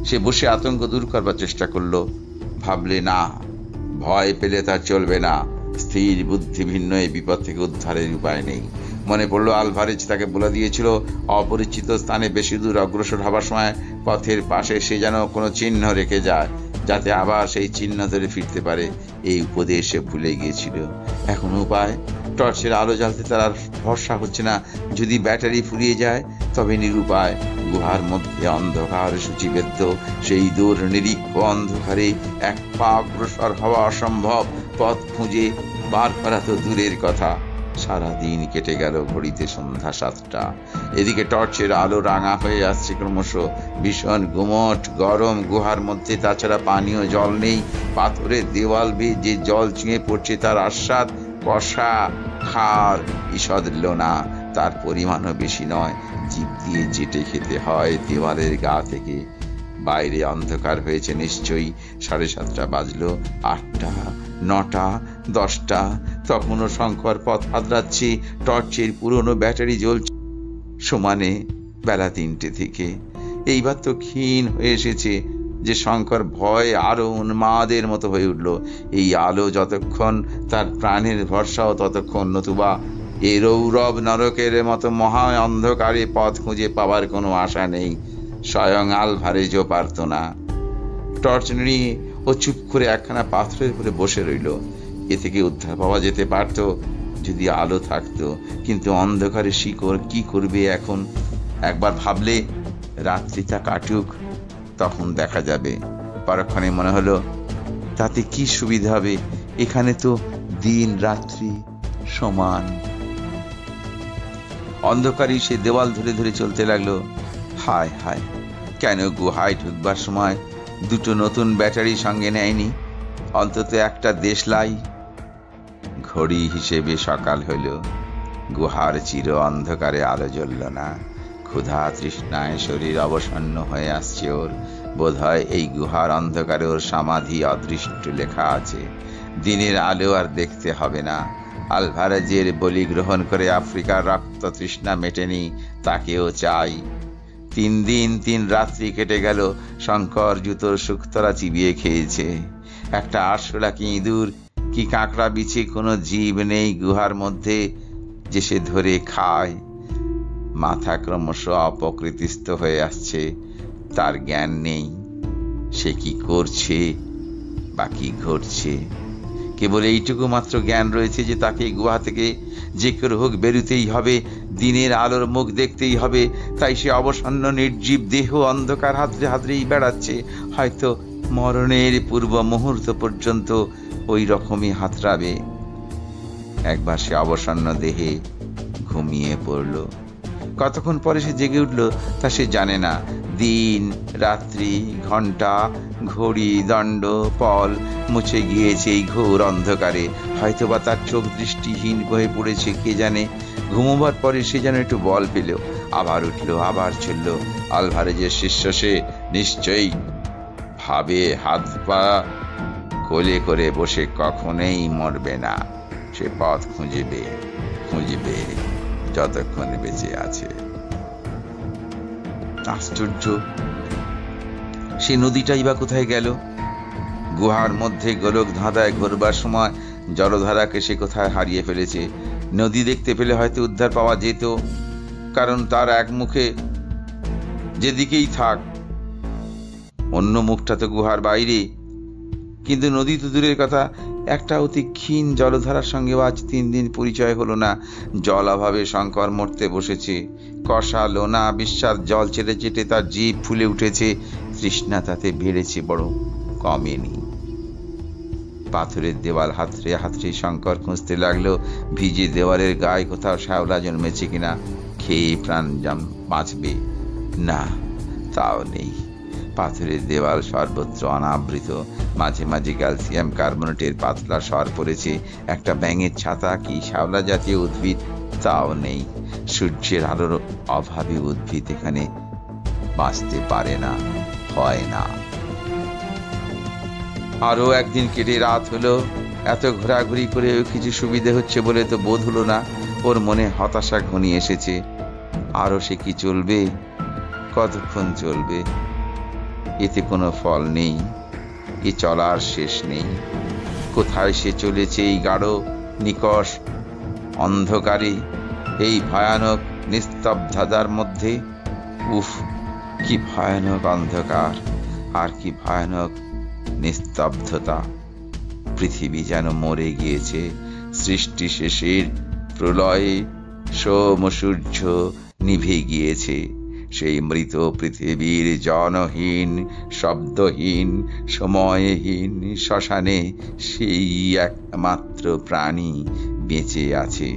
Speaker 1: সে বসে আতঙ্ক দূর করবার চেষ্টা করলো। ভাবলে না, ভয় পেলে তার চলবে না। স্থির বুদ্ধি ভিন্ন এই বিপদ থেকে উদ্ধারের উপায় নেই। মনে পড়ল আলভারেজ তাকে বলে দিয়েছিল অপরিচিত স্থানে বেশি দূর অগ্রসর হবার সময় পথের পাশে সে যেন কোনো চিহ্ন রেখে যায়, যাতে আবার সেই চিহ্ন ধরে ফিরতে পারে। এই উপদেশ সে ভুলে গিয়েছিল। এখন উপায়? টর্চের আলো জ্বালতে তার আর ভরসা হচ্ছে না। যদি ব্যাটারি ফুরিয়ে যায় তবে নিরুপায়। গুহার মধ্যে অন্ধকার সূচিবেদ্য। সেই দূর নিরীক্ষ অন্ধকারে এক পা অগ্রসর হওয়া অসম্ভব। পথ খুঁজে বার করা তো দূরের কথা। সারাদিন কেটে গেল, ঘড়িতে সন্ধ্যা 7টা। এদিকে টর্চের আলো রাঙা হয়ে আসছে ক্রমশ। ভীষণ গুমট গরম গুহার মধ্যে, তাছাড়া পানীয় জল নেই। পাথরের দেওয়াল বেয়ে যে জল চুঁয়ে পড়ছে তার আস্বাদ কষা, খার, ঈষৎ লোনা। তার পরিমাণও বেশি নয়। জিভ দিয়ে চেটে খেতে হয় দেওয়ালের গা থেকে। বাইরে অন্ধকার হয়েছে নিশ্চয়ই। 7:30 বাজলো। 8টা, 9টা, 10টা। তখনও শঙ্কর পথ আদ্রাচ্ছে। টর্চের পুরনো ব্যাটারি জ্বলছে সমানে। বেলা 3টে থেকে। এইবার তো ক্ষীণ হয়ে এসেছে। যে শঙ্কর ভয়ে আরো উন্মাদের মতো হয়ে উঠল। এই আলো যতক্ষণ তার প্রাণের ভরসাও ততক্ষণ, নতুবা এই রৌরব নরকের মতো মহা অন্ধকারে পথ খুঁজে পাবার কোনো আশা নেই। স্বয়ং আলভারেজও পারত না। টর্চ নিয়ে ও চুপ করে একখানা পাথরের উপরে বসে রইল। এ থেকে উদ্ধার পাওয়া যেতে পারত যদি আলো থাকতো, কিন্তু অন্ধকারে শিকড় কি করবে এখন? একবার ভাবলে রাত্রিটা কাটুক, তখন দেখা যাবে। পরক্ষণে মনে হলো তাতে কি সুবিধা হবে, এখানে তো দিন রাত্রি সমান। অন্ধকারই সে দেওয়াল ধরে ধরে চলতে লাগলো। হায় হায়, কেন গুহায় ঢুকবার সময় দুটো নতুন ব্যাটারি সঙ্গে নেয়নি, অন্তত একটা দেশলাই। ঘড়ি হিসেবে সকাল হইল। গুহার চির অন্ধকারে আলো জ্বলল না। ক্ষুধা তৃষ্ণায় শরীর অবসন্ন হয়ে আসছে ওর। বোধ হয় এই গুহার অন্ধকারে ওর সমাধি অদৃষ্ট লেখা আছে। দিনের আলো আর দেখতে হবে না। আলভারেজের বলি গ্রহণ করে আফ্রিকার রক্ত তৃষ্ণা মেটেনি, তাকেও চাই। 3 দিন 3 রাত্রি কেটে গেল। শঙ্কর জুতোর শুকতরা চিবিয়ে খেয়েছে। একটা আরশোলা কি ইঁদুর কি কাঁকড়া বিছে কোনো জীব নেই গুহার মধ্যে যে সে ধরে খায়। মাথা ক্রমশ অপকৃতিস্থ হয়ে আসছে। তার জ্ঞান নেই সে কি করছে বা কি ঘটছে। কেবল এইটুকু মাত্র জ্ঞান রয়েছে যে তাকে গুহা থেকে যে করে হোক বেরুতেই হবে, দিনের আলোর মুখ দেখতেই হবে। তাই সে অবসন্ন নির্জীব দেহ অন্ধকার হাতড়ে হাতড়েই বেড়াচ্ছে। হয়তো মরণের পূর্ব মুহূর্ত পর্যন্ত ওই রকমই হাতড়াবে। একবার সে অবসন্ন দেহে ঘুমিয়ে পড়ল। কতক্ষণ পরে সে জেগে উঠল তা সে জানে না। দিন রাত্রি ঘন্টা ঘড়ি দণ্ড পল মুছে গিয়েছে এই ঘোর অন্ধকারে। হয়তোবা তার চোখ দৃষ্টিহীন হয়ে পড়েছে, কে জানে। ঘুমোবার পরে সে যেন একটু বল পেল, আবার উঠল, আবার চলল। আলভারেজের শিষ্য সে, নিশ্চয়ই ভাবে হাত পা কোলে করে বসে কখনোই মরবে না। সে পথ খুঁজবে যতক্ষণ বেঁচে আছে। আশ্চর্য, সে নদীটাই বা কোথায় গেল? গুহার মধ্যে গোলক ধাঁধায় ঘুরবার সময় জলধারাকে সে কোথায় হারিয়ে ফেলেছে। নদী দেখতে পেলে হয়তো উদ্ধার পাওয়া যেত, কারণ তার এক মুখে যেদিকেই থাক, অন্য মুখটা তো গুহার বাইরে। কিন্তু নদী তো দূরের কথা, একটা অতি ক্ষীণ জলধারার সঙ্গে আজ 3 দিন পরিচয় হলো না। জল অভাবে শঙ্কর মরতে বসেছে। কষা লোনা বিশ্বাস জল চেটে চেটে তার জিভ ফুলে উঠেছে। তৃষ্ণা তাতে বেড়েছে, বড় কমেনি। পাথরের দেওয়াল হাতড়ে হাতড়ে শঙ্কর খুঁজতে লাগলো ভিজে দেওয়ালের গায়ে কোথাও শ্যাওলা জন্মেছে কিনা। খেয়ে প্রাণ বাঁচবে না, তাও নেই। পাথরের দেওয়াল সর্বত্র অনাবৃত। মাঝে মাঝে ক্যালসিয়াম কার্বনেটের পাতলা সর পড়েছে। একটা ব্যাঙের ছাতা কি শ্যাওলা জাতীয় উদ্ভিদ, তাও নেই। সূর্যের আলোর অভাবে উদ্ভিদ এখানে বাঁচতে পারে না, হয় না। আরো একদিন কেটে রাত হলো। এত ঘোরাঘুরি করে কিছু সুবিধে হচ্ছে বলে তো বোধ হলো না। ওর মনে হতাশা ঘনিয়ে এসেছে। আরো সে কি চলবে? কতক্ষণ চলবে? এতে কোনো ফল নেই, এ চলার শেষ নেই। কোথায় সে চলেছে এই গাঢ় নিকষ অন্ধকারে, এই ভয়ানক নিস্তব্ধতার মধ্যে? উফ, কি ভয়ানক অন্ধকার আর কি ভয়ানক নিস্তব্ধতা। পৃথিবী যেন মরে গিয়েছে। সৃষ্টি শেষের প্রলয়ে সোম সূর্য নিভে গিয়েছে। সেই মৃত পৃথিবীর জনহীন শব্দহীন সময়হীন শ্মশানে সেই একমাত্র প্রাণী বেঁচে আছে।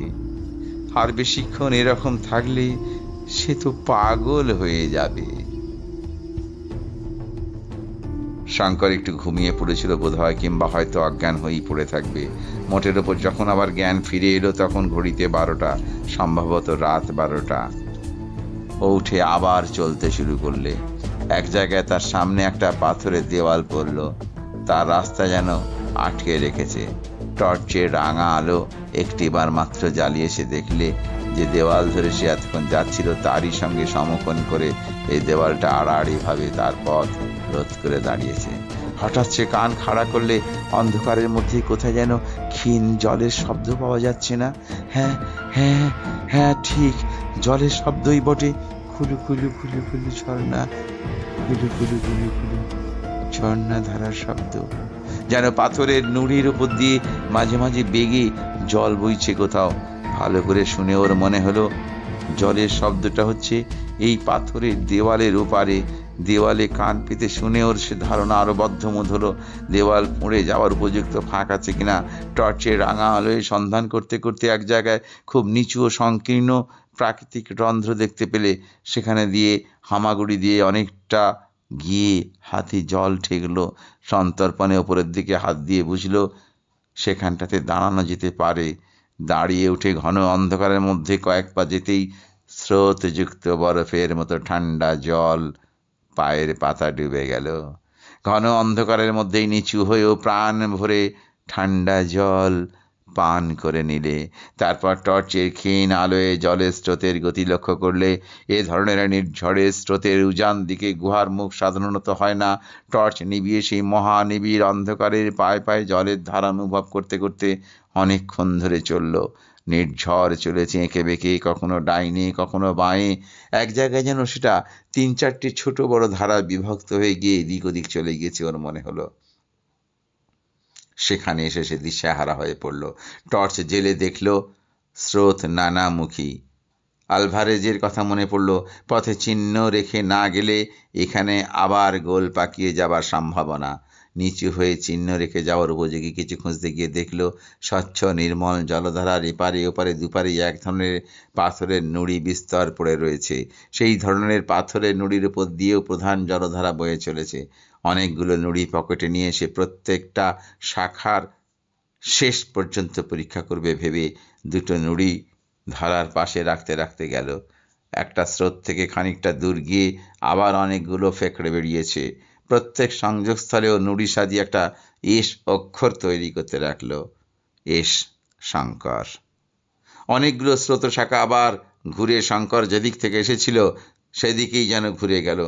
Speaker 1: আর বেশিক্ষণ এরকম থাকলে সে তো পাগল হয়ে যাবে। শঙ্কর একটু ঘুমিয়ে পড়েছিল বোধ হয়, কিংবা হয়তো অজ্ঞান হয়েই পড়ে থাকবে। মোটের ওপর যখন আবার জ্ঞান ফিরে এলো তখন ঘড়িতে 12টা, সম্ভবত রাত 12টা। ও উঠে আবার চলতে শুরু করলে। এক জায়গায় তার সামনে একটা পাথরের দেওয়াল পড়ল। তার রাস্তা যেন আটকে রেখেছে। টর্চের রাঙা আলো একটিবার মাত্র জ্বালিয়ে সে দেখলে যে দেওয়াল ধরে সে এতক্ষণ যাচ্ছিল তারই সঙ্গে সমকোণ করে এই দেওয়ালটা আড়াআড়ি ভাবে তার পথ রোধ করে দাঁড়িয়েছে। হঠাৎ সে কান খাড়া করলে অন্ধকারের মধ্যে কোথায় যেন ক্ষীণ জলের শব্দ পাওয়া যাচ্ছে না? হ্যাঁ হ্যাঁ হ্যাঁ, ঠিক জলের শব্দই বটে। খুলু খুলু খুলু খুলু ঝর্ণা, খুলু খুলু খুলু খুলু ঝর্ণা ধারার শব্দ। যেন পাথরের নুড়ির উপর দিয়ে মাঝে মাঝে বেগে জল বইছে কোথাও। ভালো করে শুনে ওর মনে হলো জলের শব্দটা হচ্ছে এই পাথরের দেওয়ালের ওপারে। দেওয়ালে কান পেতে শুনে ওর সে ধারণা আরো বদ্ধমূল হলো। দেওয়াল পুড়ে যাওয়ার উপযুক্ত ফাঁক আছে কিনা টর্চের রাঙা আলোয় সন্ধান করতে করতে এক জায়গায় খুব নিচু ও সংকীর্ণ প্রাকৃতিক রন্ধ্র দেখতে পেলে সেখানে দিয়ে হামাগুড়ি দিয়ে অনেকটা গিয়ে হাতে জল ঠেকলো। সন্তর্পণে ওপরের দিকে হাত দিয়ে বুঝলো সেখানটাতে দাঁড়ানো যেতে পারে। দাঁড়িয়ে উঠে ঘন অন্ধকারের মধ্যে কয়েক পা যেতেই স্রোতযুক্ত বরফের মতো ঠান্ডা জল পায়ের পাতা ডুবে গেল। ঘন অন্ধকারের মধ্যেই নিচু হয়েও প্রাণ ভরে ঠান্ডা জল পান করে নিলে। তারপর টর্চের ক্ষীণ আলোয় জলের স্রোতের গতি লক্ষ্য করলে এ ধরনের নির্ঝড়ের স্রোতের উজান দিকে গুহার মুখ সাধারণত হয় না। টর্চ নিভিয়ে সেই মহানিবিড় অন্ধকারের পায়ে পায়ে জলের ধারা অনুভব করতে করতে অনেকক্ষণ ধরে চলল। নির্ঝর চলেছে এঁকে বেঁকে, কখনো ডাইনে কখনো বাঁয়ে। এক জায়গায় যেন সেটা 3-4টি ছোট বড় ধারা বিভক্ত হয়ে গিয়ে এদিক ওদিক চলে গিয়েছে ওর মনে হলো। সেখানে এসে সে দিশেহারা হয়ে পড়ল। টর্চ জেলে দেখল স্রোত নানামুখী। আলভারেজের কথা মনে পড়ল, পথে চিহ্ন রেখে না গেলে এখানে আবার গোল পাকিয়ে যাবার সম্ভাবনা। নিচু হয়ে চিহ্ন রেখে যাওয়ার উপযোগী কিছু খুঁজতে গিয়ে দেখল স্বচ্ছ নির্মল জলধারার এপারে ওপারে দুপারে এক ধরনের পাথরের নুড়ি বিস্তর পড়ে রয়েছে। সেই ধরনের পাথরের নুড়ির উপর দিয়েও প্রধান জলধারা বয়ে চলেছে। অনেকগুলো নুড়ি পকেটে নিয়ে সে প্রত্যেকটা শাখার শেষ পর্যন্ত পরীক্ষা করবে ভেবে দুটো নুড়ি ধারার পাশে রাখতে রাখতে গেল। একটা স্রোত থেকে খানিকটা দূর গিয়ে আবার অনেকগুলো ফেকড়ে বেরিয়েছে। প্রত্যেক সংযোগস্থলেও নুড়ি সাজিয়ে একটা এস অক্ষর তৈরি করতে রাখল। এস শঙ্কর। অনেকগুলো স্রোত শাখা আবার ঘুরে শঙ্কর যেদিক থেকে এসেছিল সেদিকেই যেন ঘুরে গেল।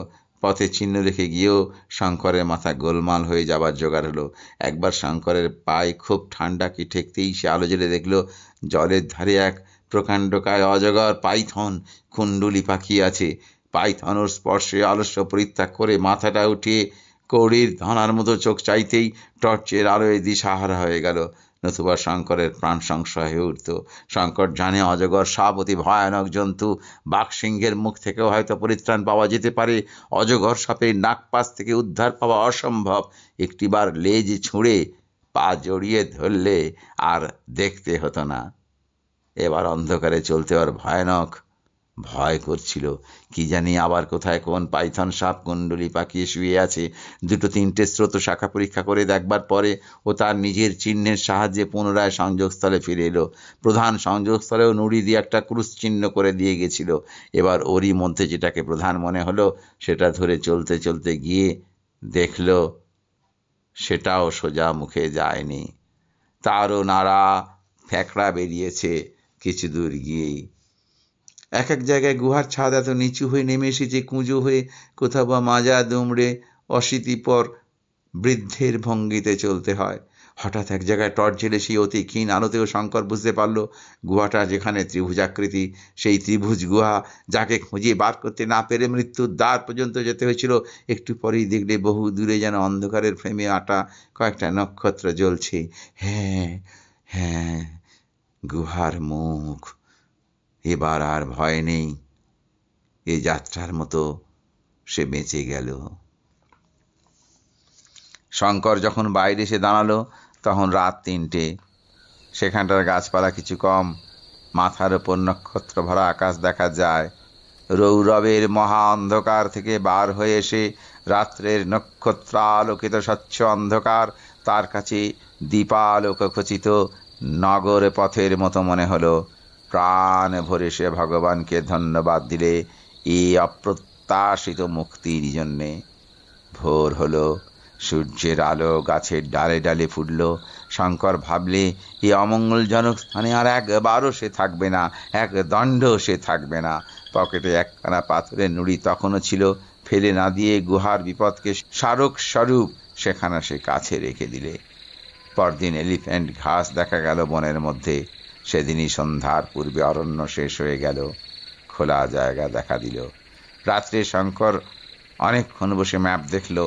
Speaker 1: পথে চিহ্ন রেখে গিয়েও শঙ্করের মাথা গোলমাল হয়ে যাবার জোগাড় হলো। একবার শঙ্করের পায়ে খুব ঠান্ডা কি ঠেকতেই সে আলো জেলে দেখল জলের ধারে এক প্রকাণ্ডকায় অজগর পাইথন কুণ্ডুলি পাকিয়ে আছে। পাইথন ওর স্পর্শে আলস্য পরিত্যাগ করে মাথাটা উঠিয়ে কৌড়ির ধনার মতো চোখ চাইতেই টর্চের আলোয় দিশাহারা হয়ে গেল। নতুবা শঙ্করের প্রাণ সংশয় হয়ে উঠত। শঙ্কর জানে অজগর সাপ অতি ভয়ানক জন্তু। বাঘসিংহের মুখ থেকেও হয়তো পরিত্রাণ পাওয়া যেতে পারে। অজগর সাপের নাকপাশ থেকে উদ্ধার পাওয়া অসম্ভব। একটিবার লেজ ছুঁড়ে পা জড়িয়ে ধরলে আর দেখতে হতো না। এবার অন্ধকারে চলতে আর ভয়ানক ভয় করছিল। কি জানি আবার কোথায় কোন পাইথন সাপ কুণ্ডলি পাকিয়ে শুয়ে আছে। 2-3টে স্রোত শাখা পরীক্ষা করে দেখবার পরে ও তার নিজের চিহ্নের সাহায্যে পুনরায় সংযোগস্থলে ফিরে এলো। প্রধান সংযোগস্থলেও নুড়ি দিয়ে একটা ক্রুশ চিহ্ন করে দিয়ে গেছিল। এবার ওরই মধ্যে যেটাকে প্রধান মনে হলো সেটা ধরে চলতে চলতে গিয়ে দেখল সেটাও সোজা মুখে যায়নি। তারও নাড়া ফ্যাকড়া বেরিয়েছে কিছু দূর গিয়েই। এক এক জায়গায় গুহার ছাদ এত নিচু হয়ে নেমে এসেছে কুঁজো হয়ে, কোথাও বা মাজা দুমড়ে অশীতিপর বৃদ্ধের ভঙ্গিতে চলতে হয়। হঠাৎ এক জায়গায় টর্চ জেলে সেই অতি ক্ষীণ আলোতেও শঙ্কর বুঝতে পারল গুহাটা যেখানে ত্রিভুজাকৃতি, সেই ত্রিভুজ গুহা যাকে খুঁজে বার করতে না পেরে মৃত্যুর দ্বার পর্যন্ত যেতে হয়েছিল। একটু পরেই দেখলে বহু দূরে যেন অন্ধকারের ফ্রেমে আটা কয়েকটা নক্ষত্র জ্বলছে। হ্যাঁ হ্যাঁ, গুহার মুখ। এবার আর ভয় নেই। এ যাত্রার মতো সে বেঁচে গেল। শঙ্কর যখন বাইরে এসে দাঁড়ালো তখন রাত 3টে। সেখানটার গাছপালা কিছু কম। মাথার ওপর নক্ষত্র ভরা আকাশ দেখা যায়। রৌরবের মহা অন্ধকার থেকে বার হয়ে এসে রাত্রের নক্ষত্রালোকিত স্বচ্ছ অন্ধকার তার কাছে দীপালোক খচিত নগর পথের মতো মনে হলো। প্রাণ ভরে সে ভগবানকে ধন্যবাদ দিলে এই অপ্রত্যাশিত মুক্তির জন্যে। ভোর হলো, সূর্যের আলো গাছের ডালে ডালে ফুটল। শঙ্কর ভাবলে এই অমঙ্গলজনক স্থানে আর একবারও সে থাকবে না, এক দণ্ড সে থাকবে না। পকেটে একখানা পাথরের নুড়ি তখনও ছিল, ফেলে না দিয়ে গুহার বিপদকে স্মারক স্বরূপ সেখানে সে কাছে রেখে দিলে। পরদিন এলিফ্যান্ট ঘাস দেখা গেল বনের মধ্যে। সেদিনই সন্ধ্যার পূর্বে অরণ্য শেষ হয়ে গেল, খোলা জায়গা দেখা দিল। রাত্রে শঙ্কর অনেকক্ষণ বসে ম্যাপ দেখল।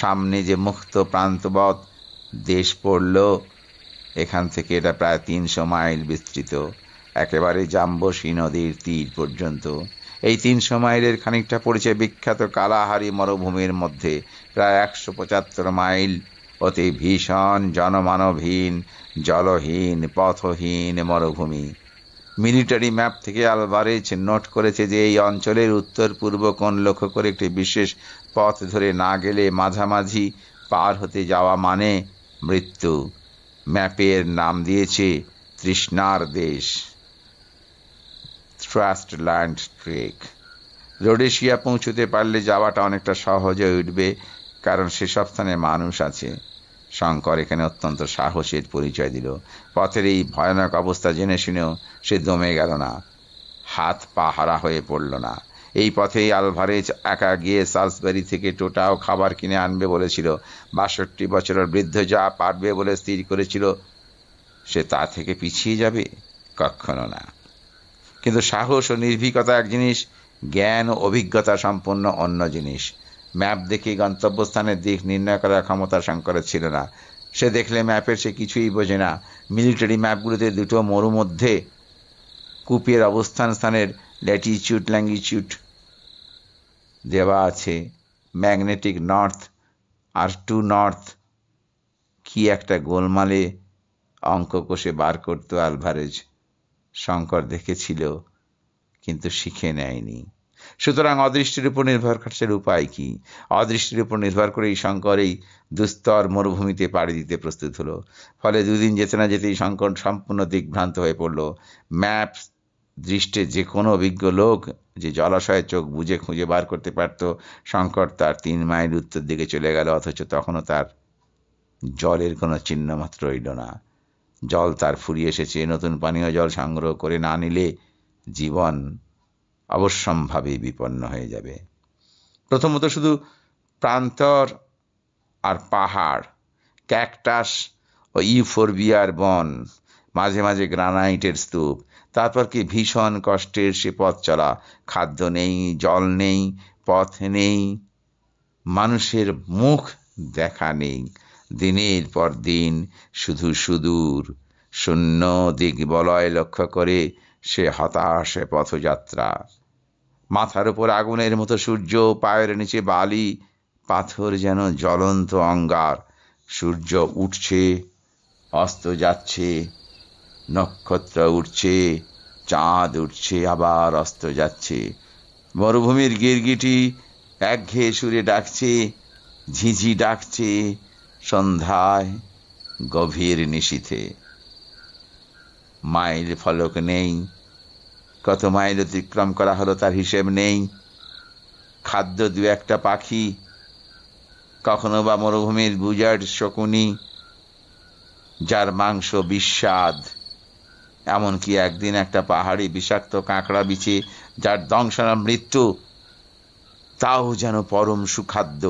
Speaker 1: সামনে যে মুক্ত প্রান্তবৎ দেশ পড়ল, এখান থেকে এটা প্রায় 300 মাইল বিস্তৃত, একেবারে জাম্বসী নদীর তীর পর্যন্ত। এই 300 মাইলের খানিকটা পড়েছে বিখ্যাত কালাহারি মরুভূমির মধ্যে, প্রায় 175 মাইল অতি ভীষণ জনমানবহীন, জলহীন, পথহীন মরুভূমি। মিলিটারি ম্যাপ থেকে আলভারেজ নোট করেছে যে এই অঞ্চলের উত্তর পূর্ব কোণ লক্ষ্য করে একটি বিশেষ পথ ধরে না গেলে মাঝামাঝি পার হতে যাওয়া মানে মৃত্যু। ম্যাপের নাম দিয়েছে তৃষ্ণার দেশ, থ্রাস্টল্যান্ড ট্রেক। রোডেশিয়া পৌঁছতে পারলে যাওয়াটা অনেকটা সহজ হয়ে উঠবে, কারণ সেসব স্থানে মানুষ আছে। শঙ্কর এখানে অত্যন্ত সাহসের পরিচয় দিল। পথের এই ভয়ানক অবস্থা জেনে শুনেও সে দমে গেল না, হাত পা হারা হয়ে পড়ল না। এই পথেই আলভারেজ একা গিয়ে সালসবারি থেকে টোটা ও খাবার কিনে আনবে বলেছিল। 62 বছরের বৃদ্ধ যা পারবে বলে স্থির করেছিল, সে তা থেকে পিছিয়ে যাবে? কখনো না। কিন্তু সাহস ও নির্ভীকতা এক জিনিস, জ্ঞান ও অভিজ্ঞতা সম্পন্ন অন্য জিনিস। ম্যাপ দেখে গন্তব্যস্থানের দিক নির্ণয় করার ক্ষমতা শঙ্করের ছিল না। সে দেখলে ম্যাপের সে কিছুই বোঝে না। মিলিটারি ম্যাপগুলোতে দুটো মরু মধ্যে কূপের অবস্থান স্থানের ল্যাটিচিউড ল্যাঙ্গিচিউড দেওয়া আছে। ম্যাগনেটিক নর্থ আর টু নর্থ কি একটা গোলমালে অঙ্ক কষে বার করত আলভারেজ। শঙ্কর দেখেছিল, কিন্তু শিখে নেয়নি। সুতরাং অদৃষ্টির উপর নির্ভর করছে উপায় কি? অদৃষ্টির উপর নির্ভর করেই শঙ্কর এই দুস্তর মরুভূমিতে পাড়ি দিতে প্রস্তুত হলো। ফলে 2 দিন যেতে না যেতেই শঙ্কর সম্পূর্ণ দিগ্ভ্রান্ত হয়ে পড়ল। ম্যাপ দৃষ্টে যে কোনো অভিজ্ঞ লোক যে জলাশয়ে চোখ বুজে খুঁজে বার করতে পারত শঙ্কর তার 3 মাইল উত্তর দিকে চলে গেল, অথচ তখনও তার জলের কোনো চিহ্ন মাত্র রইল না। জল তার ফুরিয়ে এসেছে। নতুন পানীয় জল সংগ্রহ করে না নিলে জীবন অবশ্যম্ভাবী বিপন্ন হয়ে যাবে। প্রথমত শুধু প্রান্তর আর পাহাড়, ক্যাকটাস ও ইউফোরবিয়ার বন, মাঝে মাঝে গ্রানাইটের স্তূপ। তারপর কি ভীষণ কষ্টের সে পথ চলা। খাদ্য নেই, জল নেই, পথ নেই, মানুষের মুখ দেখা নেই। দিনের পর দিন শুধু সুদূর শূন্য দিগ্বলয় লক্ষ্য করে সে হতাশ পথযাত্রা। মাথার উপর আগুনের মতো সূর্য, পায়ের নিচে বালি, পাথর যেন জ্বলন্ত অঙ্গার। সূর্য উঠছে, অস্ত যাচ্ছে, নক্ষত্র উঠছে, চাঁদ উঠছে, আবার অস্ত যাচ্ছে। মরুভূমির গিরগিটি একঘেয়ে সুরে ডাকছে, ঝিঝি ডাকছে সন্ধ্যায়, গভীর নিশীথে। মাইল ফলক নেই, কত মাইল অতিক্রম করা হলো তার হিসেব নেই। খাদ্য 2-1টা পাখি, কখনো বা মরুভূমির গুজার্ড শকুনি, যার মাংস বিস্বাদ। এমনকি একদিন একটা পাহাড়ি বিষাক্ত কাঁকড়া বিছে, যার দংশন মৃত্যু, তাও যেন পরম সুখাদ্য।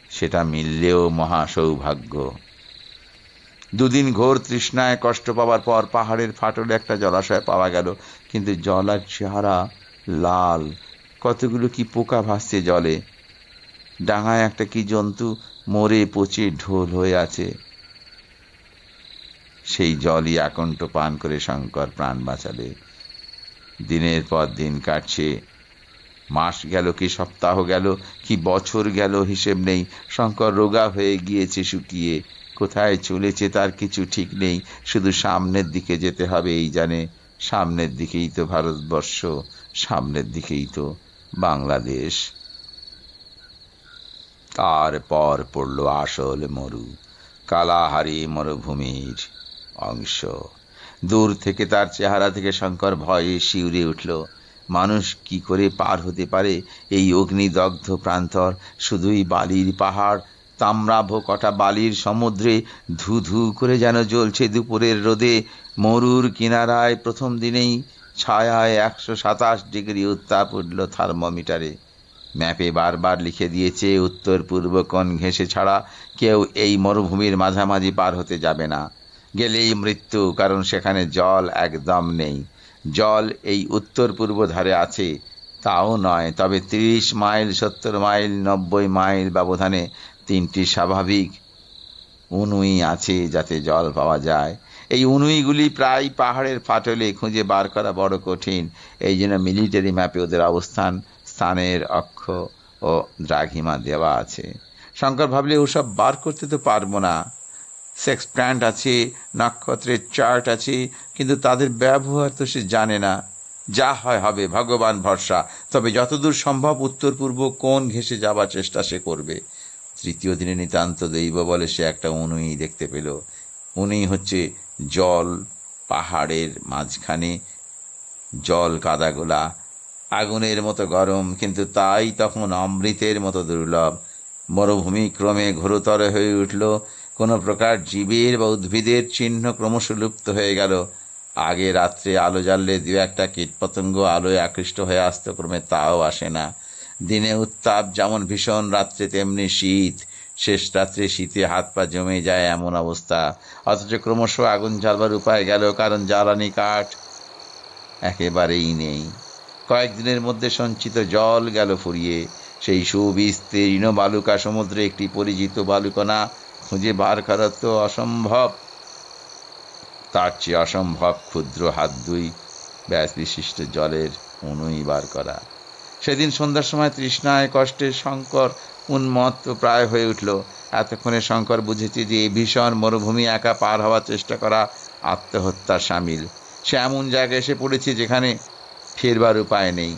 Speaker 1: সেটা মিললেও মহা সৌভাগ্য। 2 দিন ঘোর তৃষ্ণায় কষ্ট পাওয়ার পর পাহাড়ের ফাটলে একটা জলাশয় পাওয়া গেল, কিন্তু জলের চেহারা লাল। কতগুলো কি পোকা ভাসছে জলে। ডাঙায় একটা কি জন্তু মরে পচে ঢোল হয়ে আছে। সেই জলই আকণ্ঠ পান করে শঙ্কর প্রাণ বাঁচালে। দিনের পর দিন কাটছে, মাস গেল কি সপ্তাহ গেল কি বছর গেল হিসেব নেই। শঙ্কর রোগা হয়ে গিয়েছে, শুকিয়ে। কোথায় চলেছে তার কিছু ঠিক নেই। শুধু সামনের দিকে যেতে হবে এই জানে। সামনের দিকেই তো ভারতবর্ষ, সামনের দিকেই তো বাংলাদেশ। তারপর পড়ল আসল মরু, কালাহারি মরুভূমির অংশ। দূর থেকে তার চেহারা থেকে শঙ্কর ভয়ে শিউরে উঠল। মানুষ কি করে পার হতে পারে এই অগ্নিদগ্ধ প্রান্তর? শুধুই বালির পাহাড়, তাম্রাভ কটা বালির সমুদ্রে ধু ধু করে যেন জ্বলছে দুপুরের রোদে। মরুর কিনারায় প্রথম দিনেই ছায়ায় 127 ডিগ্রি উত্তাপ উঠল থার্মোমিটারে। ম্যাপে বারবার লিখে দিয়েছে উত্তর পূর্ব কোণ ঘেঁষে ছাড়া কেউ এই মরুভূমির মাঝামাঝি পার হতে যাবে না, গেলেই মৃত্যু, কারণ সেখানে জল একদম নেই। জল এই উত্তর পূর্ব ধারে আছে তাও নয়, তবে 30 মাইল, 70 মাইল, 90 মাইল ব্যবধানে 3টি স্বাভাবিক উনুই আছে যাতে জল পাওয়া যায়। এই উনুইগুলি প্রায় পাহাড়ের ফাটলে, খুঁজে বার করা বড় কঠিন। এই জন্য মিলিটারি ম্যাপে ওদের অবস্থান স্থানের অক্ষ ও দ্রাঘিমা দেওয়া আছে। শঙ্কর ভাবলে ওসব বার করতে তো পারবো না। সেক্স প্ল্যান্ট আছে, নক্ষত্রের চার্ট আছে, কিন্তু তাদের ব্যবহার তো সে জানে না। যা হয় হবে, ভগবান ভরসা। তবে যতদূর সম্ভব উত্তর পূর্ব কোণ ঘেঁষে যাবার চেষ্টা সে করবে। তৃতীয় দিনে নিতান্ত দৈব বলে সে একটা উনুই দেখতে পেল। উনুই হচ্ছে জল, পাহাড়ের মাঝখানে জল কাদাগোলা, আগুনের মতো গরম, কিন্তু তাই তখন অমৃতের মতো দুর্লভ। মরুভূমি ক্রমে ঘোরতর হয়ে উঠল। কোনো প্রকার জীবের বা উদ্ভিদের চিহ্ন ক্রমশ লুপ্ত হয়ে গেল। আগে রাত্রে আলো জ্বাললে 2-1টা কীটপতঙ্গ আলোয় আকৃষ্ট হয়ে আসত, ক্রমে তাও আসে না। দিনে উত্তাপ যেমন ভীষণ, রাত্রে তেমনি শীত। শেষ রাত্রে শীতে হাত পা জমে যায় এমন অবস্থা। অথচ ক্রমশ আগুন জ্বালবার উপায় গেল, কারণ জ্বালানি কাঠ একেবারেই নেই। কয়েকদিনের মধ্যে সঞ্চিত জল গেল ফুরিয়ে। সেই সুবিস্তীর্ণ বালুকা সমুদ্রে একটি পরিচিত বালুকণা খুঁজে বার করা তো অসম্ভব। তার চেয়ে অসম্ভব ক্ষুদ্র হাত 2 ব্যাস বিশিষ্ট জলের উনুই বার করা। সেদিন সন্ধ্যার সময় তৃষ্ণায় কষ্টে শঙ্কর উন্মত্ত প্রায় হয়ে উঠল। এতক্ষণে শঙ্কর বুঝেছে যে এই ভীষণ মরুভূমি একা পার হওয়ার চেষ্টা করা আত্মহত্যার সামিল। সে এমন জায়গায় এসে পড়েছে যেখানে ফেরবার উপায় নেই।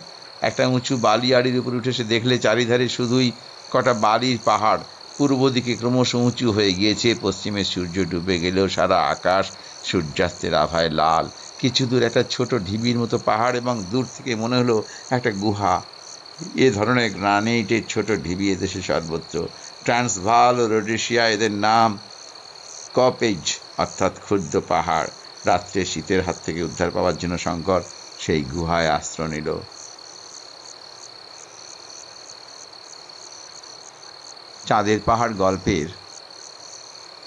Speaker 1: একটা উঁচু বালিয়াড়ির উপর উঠে সে দেখলে চারিধারে শুধুই কটা বালির পাহাড়। পূর্ব দিকে ক্রমশ উঁচু হয়ে গিয়েছে। পশ্চিমে সূর্য ডুবে গেলেও সারা আকাশ সূর্যাস্তের আভায় লাল। কিছু দূর একটা ছোট ঢিবির মতো পাহাড়, এবং দূর থেকে মনে হলো একটা গুহা। এ ধরনের গ্রানাইটের ছোট ঢিবি এদেশে সর্বত্র। ট্রান্সভাল ও রোডেশিয়া এদের নাম কপেজ, অর্থাৎ ক্ষুদ্র পাহাড়। রাত্রে শীতের হাত থেকে উদ্ধার পাওয়ার জন্য শঙ্কর সেই গুহায় আশ্রয় নিল। চাঁদের পাহাড় গল্পের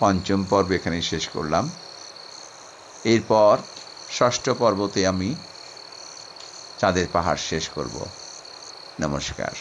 Speaker 1: 5ম পর্ব এখানে শেষ করলাম। এরপর 6ষ্ঠ পর্বতে আমি চাঁদের পাহাড় শেষ করব। নমস্কার।